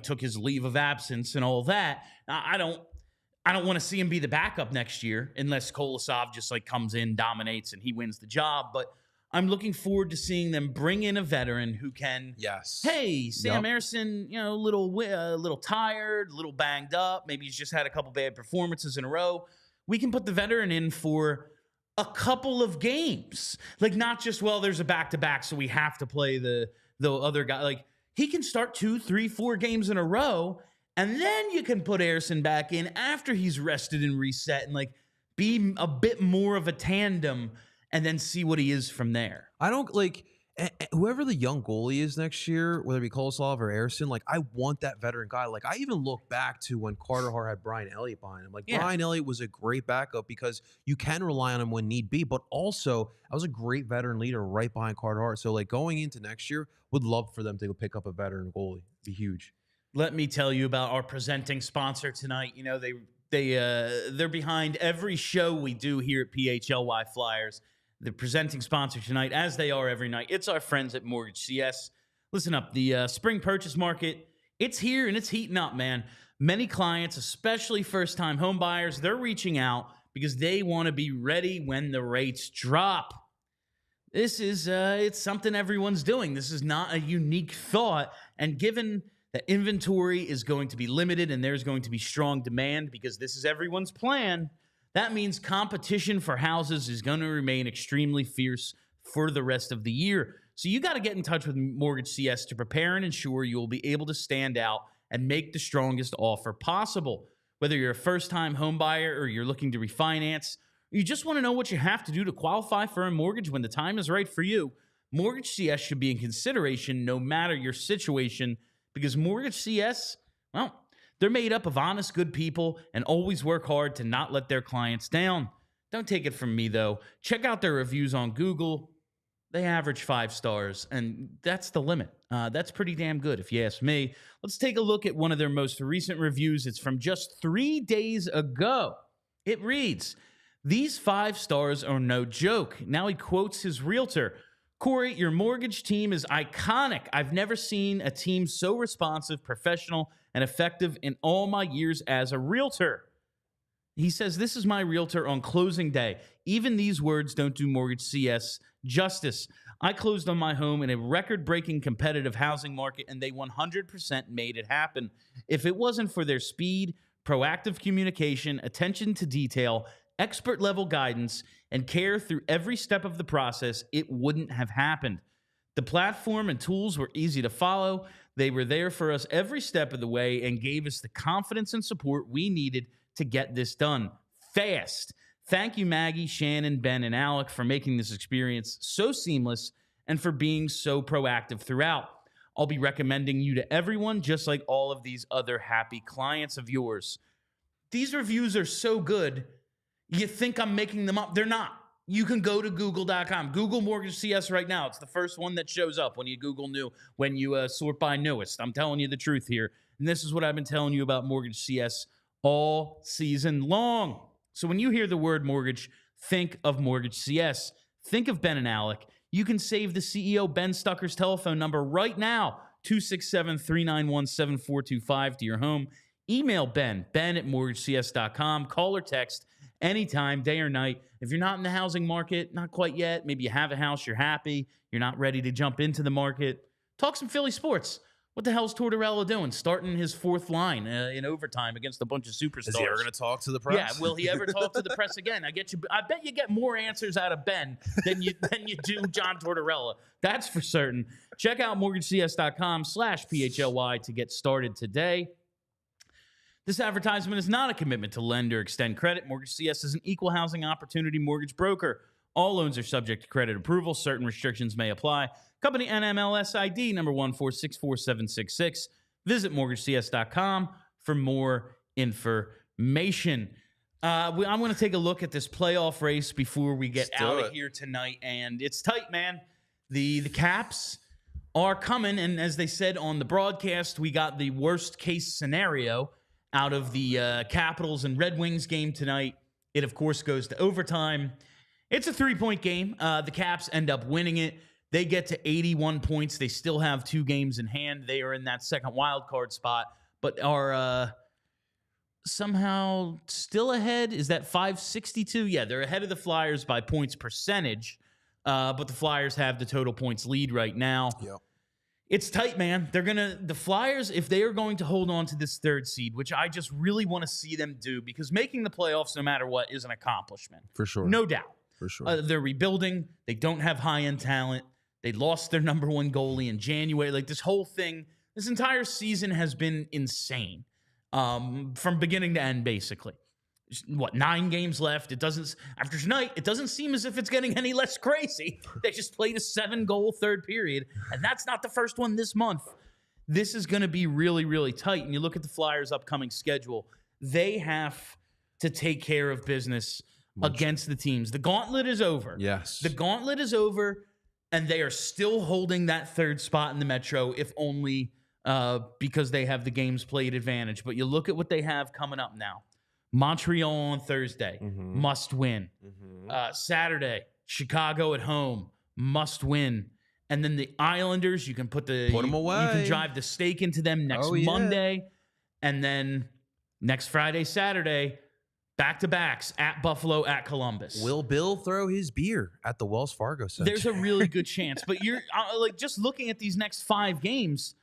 took his leave of absence and all that. I don't want to see him be the backup next year unless Kolosov just like comes in, dominates, and he wins the job. But I'm looking forward to seeing them bring in a veteran who can. Yes. Hey, Sam Ersson, a little tired, a little banged up. Maybe he's just had a couple bad performances in a row. We can put the veteran in for a couple of games, like not just there's a back-to-back, so we have to play the other guy. Like he can start 2, 3, 4 games in a row. And then you can put Ersson back in after he's rested and reset and like be a bit more of a tandem and then see what he is from there. I don't like whoever the young goalie is next year, whether it be Kolosov or Ersson, like I want that veteran guy. Like I even look back to when Carter Hart had Brian Elliott behind him. Like Brian Elliott was a great backup because you can rely on him when need be, but also I was a great veteran leader right behind Carter Hart. So like going into next year, would love for them to go pick up a veteran goalie. It'd be huge. Let me tell you about our presenting sponsor tonight. They're behind every show we do here at PHLY Flyers. The presenting sponsor tonight, as they are every night, it's our friends at Mortgage CS. Listen up, the spring purchase market, it's here and it's heating up, man. Many clients, especially first-time home buyers, they're reaching out because they want to be ready when the rates drop. This is it's something everyone's doing. This is not a unique thought, and given that inventory is going to be limited and there's going to be strong demand because this is everyone's plan, that means competition for houses is going to remain extremely fierce for the rest of the year. So you got to get in touch with Mortgage CS to prepare and ensure you will be able to stand out and make the strongest offer possible. Whether you're a first-time home buyer or you're looking to refinance, or you just want to know what you have to do to qualify for a mortgage when the time is right for you, Mortgage CS should be in consideration no matter your situation. Because Mortgage CS, they're They're made up of honest, good people and always work hard to not let their clients down. Don't take it from me, though. Check out their reviews on Google. They average 5 stars, and that's the limit. That's pretty damn good, if you ask me. Let's take a look at one of their most recent reviews. It's from just 3 days ago. It reads, "These 5 stars are no joke." Now he quotes his realtor. "Corey, your mortgage team is iconic. I've never seen a team so responsive, professional, and effective in all my years as a realtor." He says, "This is my realtor on closing day. Even these words don't do Mortgage CS justice. I closed on my home in a record-breaking competitive housing market, and they 100% made it happen. If it wasn't for their speed, proactive communication, attention to detail, expert-level guidance, and care through every step of the process, it wouldn't have happened. The platform and tools were easy to follow. They were there for us every step of the way and gave us the confidence and support we needed to get this done fast. Thank you, Maggie, Shannon, Ben, and Alec, for making this experience so seamless and for being so proactive throughout. I'll be recommending you to everyone, just like all of these other happy clients of yours." These reviews are so good, you think I'm making them up. They're not. You can go to google.com. Google Mortgage CS right now. It's the first one that shows up when you Google new, when you sort by newest. I'm telling you the truth here. And this is what I've been telling you about Mortgage CS all season long. So when you hear the word mortgage, think of Mortgage CS. Think of Ben and Alec. You can save the CEO Ben Stucker's telephone number right now, 267-391-7425 to your home. Email Ben at mortgagecs.com. Call or text anytime, day or night. If you're not in the housing market, not quite yet, maybe you have a house, you're happy, you're not ready to jump into the market, talk some Philly sports. What the hell's Tortorella doing? Starting his 4th line in overtime against a bunch of superstars. Is he ever going to talk to the press? Yeah, will he ever talk to the press again? I bet you get more answers out of Ben than you do John Tortorella. That's for certain. Check out mortgagecs.com/PHLY to get started today. This advertisement is not a commitment to lend or extend credit. Mortgage CS is an equal housing opportunity mortgage broker. All loans are subject to credit approval. Certain restrictions may apply. Company NMLS ID number 1464766. Visit mortgagecs.com for more information. I'm going to take a look at this playoff race before we get out of here tonight, and it's tight, man. The Caps are coming, and as they said on the broadcast, we got the worst case scenario out of the Capitals and Red Wings game tonight. It, of course, goes to overtime. It's a 3-point game. The Caps end up winning it. They get to 81 points. They still have 2 games in hand. They are in that second wild card spot, but are somehow still ahead. Is that 562? Yeah, they're ahead of the Flyers by points percentage, but the Flyers have the total points lead right now. Yep. It's tight, man. The Flyers, if they are going to hold on to this 3rd seed, which I just really want to see them do, because making the playoffs, no matter what, is an accomplishment. For sure. No doubt. For sure. They're rebuilding. They don't have high-end talent. They lost their number 1 goalie in January. Like, this whole thing, this entire season has been insane from beginning to end, basically. 9 games left. After tonight, it doesn't seem as if it's getting any less crazy. They just played a 7-goal 3rd period, and that's not the first one this month. This is going to be really, really tight. And you look at the Flyers' upcoming schedule, they have to take care of business against the teams. The gauntlet is over. Yes. The gauntlet is over, and they are still holding that 3rd spot in the Metro, if only because they have the games played advantage. But you look at what they have coming up now. Montreal on Thursday, must win. Saturday, Chicago at home, must win. And then the Islanders, you can put them away. You can drive the stake into them next Monday. And then next Friday, Saturday, back-to-backs at Buffalo, at Columbus. Will Bill throw his beer at the Wells Fargo Center? There's a really good chance. But you're just looking at these next 5 games,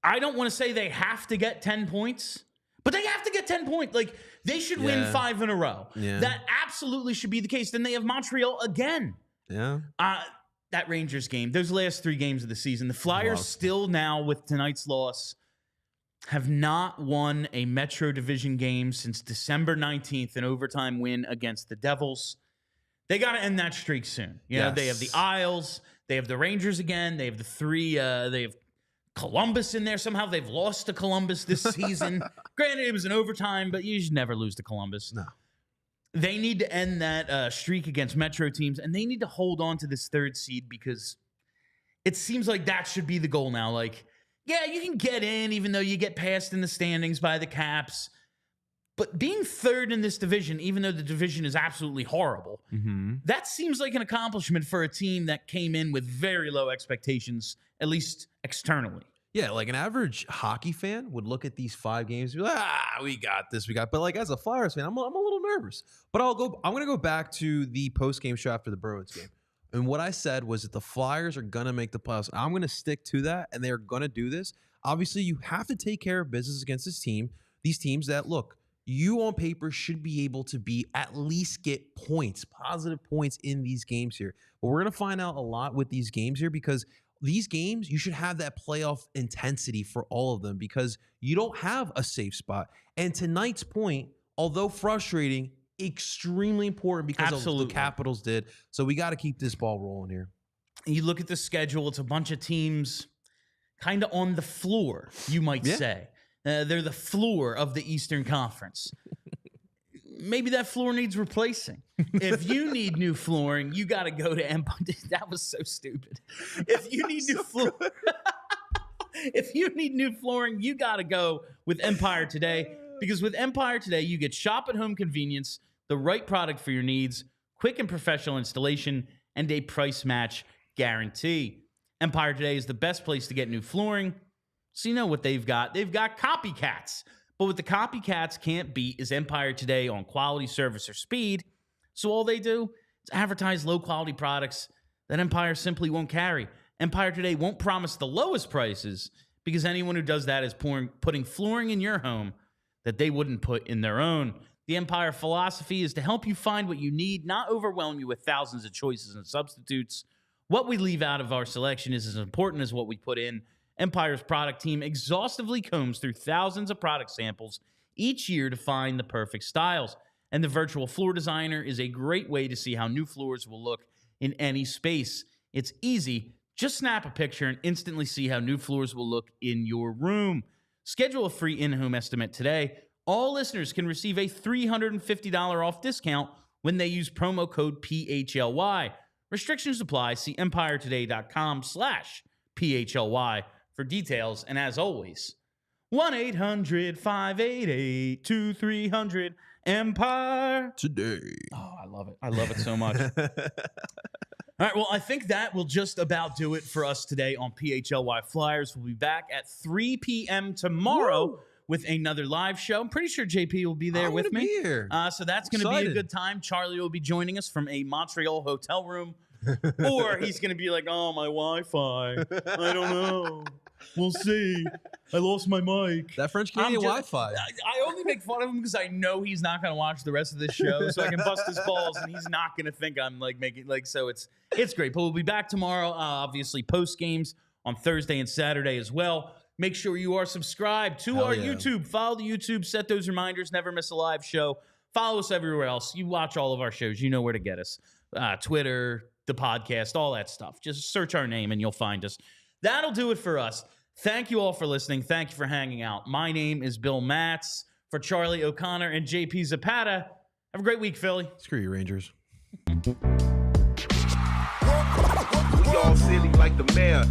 I don't want to say they have to get 10 points. But they have to get 10 points. Like, they should win 5 in a row. Yeah. That absolutely should be the case. Then they have Montreal again. Yeah. That Rangers game, those last 3 games of the season, the Flyers still now, with tonight's loss, have not won a Metro Division game since December 19th, an overtime win against the Devils. They got to end that streak soon. You know, they have the Isles. They have the Rangers again. They have the 3. They have Columbus in there. Somehow they've lost to Columbus this season. Granted, it was an overtime, but you should never lose to Columbus. No. They need to end that streak against Metro teams, and they need to hold on to this 3rd seed because it seems like that should be the goal now. Like, yeah, you can get in even though you get passed in the standings by the Caps. But being 3rd in this division, even though the division is absolutely horrible, that seems like an accomplishment for a team that came in with very low expectations, at least externally. Yeah, like an average hockey fan would look at these 5 games and be like, we got this, But like as a Flyers fan, I'm a little nervous. But I'm going to go back to the post-game show after the Bruins game. And what I said was that the Flyers are going to make the playoffs. I'm going to stick to that, and they're going to do this. Obviously, you have to take care of business against this team. These teams that, look, you on paper should be able to at least get points, positive points in these games here. But we're going to find out a lot with these games here because these games, you should have that playoff intensity for all of them because you don't have a safe spot. And tonight's point, although frustrating, extremely important because of what the Capitals did. So we got to keep this ball rolling here. You look at the schedule, it's a bunch of teams kind of on the floor, you might say. They're the floor of the Eastern Conference. Maybe that floor needs replacing. If you need new flooring, you got to go to Empire. That was so stupid. If you need new flooring, if you need new flooring, you got to go with Empire Today. Because with Empire Today, you get shop at home convenience, the right product for your needs, quick and professional installation, and a price match guarantee. Empire Today is the best place to get new flooring. So you know what they've got. They've got copycats. But what the copycats can't beat is Empire Today on quality, service, or speed. So all they do is advertise low-quality products that Empire simply won't carry. Empire Today won't promise the lowest prices because anyone who does that is putting flooring in your home that they wouldn't put in their own. The Empire philosophy is to help you find what you need, not overwhelm you with thousands of choices and substitutes. What we leave out of our selection is as important as what we put in. Empire's product team exhaustively combs through thousands of product samples each year to find the perfect styles. And the virtual floor designer is a great way to see how new floors will look in any space. It's easy. Just snap a picture and instantly see how new floors will look in your room. Schedule a free in-home estimate today. All listeners can receive a $350 off discount when they use promo code PHLY. Restrictions apply. See empiretoday.com/PHLY for details. And as always, 1-800-588-2300 Empire Today. Oh, I love it. I love it so much. All right, well, I think that will just about do it for us today on PHLY Flyers. We'll be back at 3 p.m. tomorrow with another live show. I'm pretty sure JP will be there with me. Be here. So that's going to be a good time. Charlie will be joining us from a Montreal hotel room. Or he's going to be like, oh, my Wi-Fi. I don't know. We'll see. I lost my mic. That French Canadian Wi-Fi. I only make fun of him because I know he's not going to watch the rest of this show, so I can bust his balls, and he's not going to think I'm like making so it's great. But we'll be back tomorrow. Obviously, post games on Thursday and Saturday as well. Make sure you are subscribed to our YouTube. Follow the YouTube. Set those reminders. Never miss a live show. Follow us everywhere else. You watch all of our shows. You know where to get us. Twitter, the podcast, all that stuff. Just search our name and you'll find us. That'll do it for us. Thank you all for listening. Thank you for hanging out. My name is Bill Matz. For Charlie O'Connor and JP Zapata, have a great week, Philly. Screw you, Rangers. We all silly like the mayor.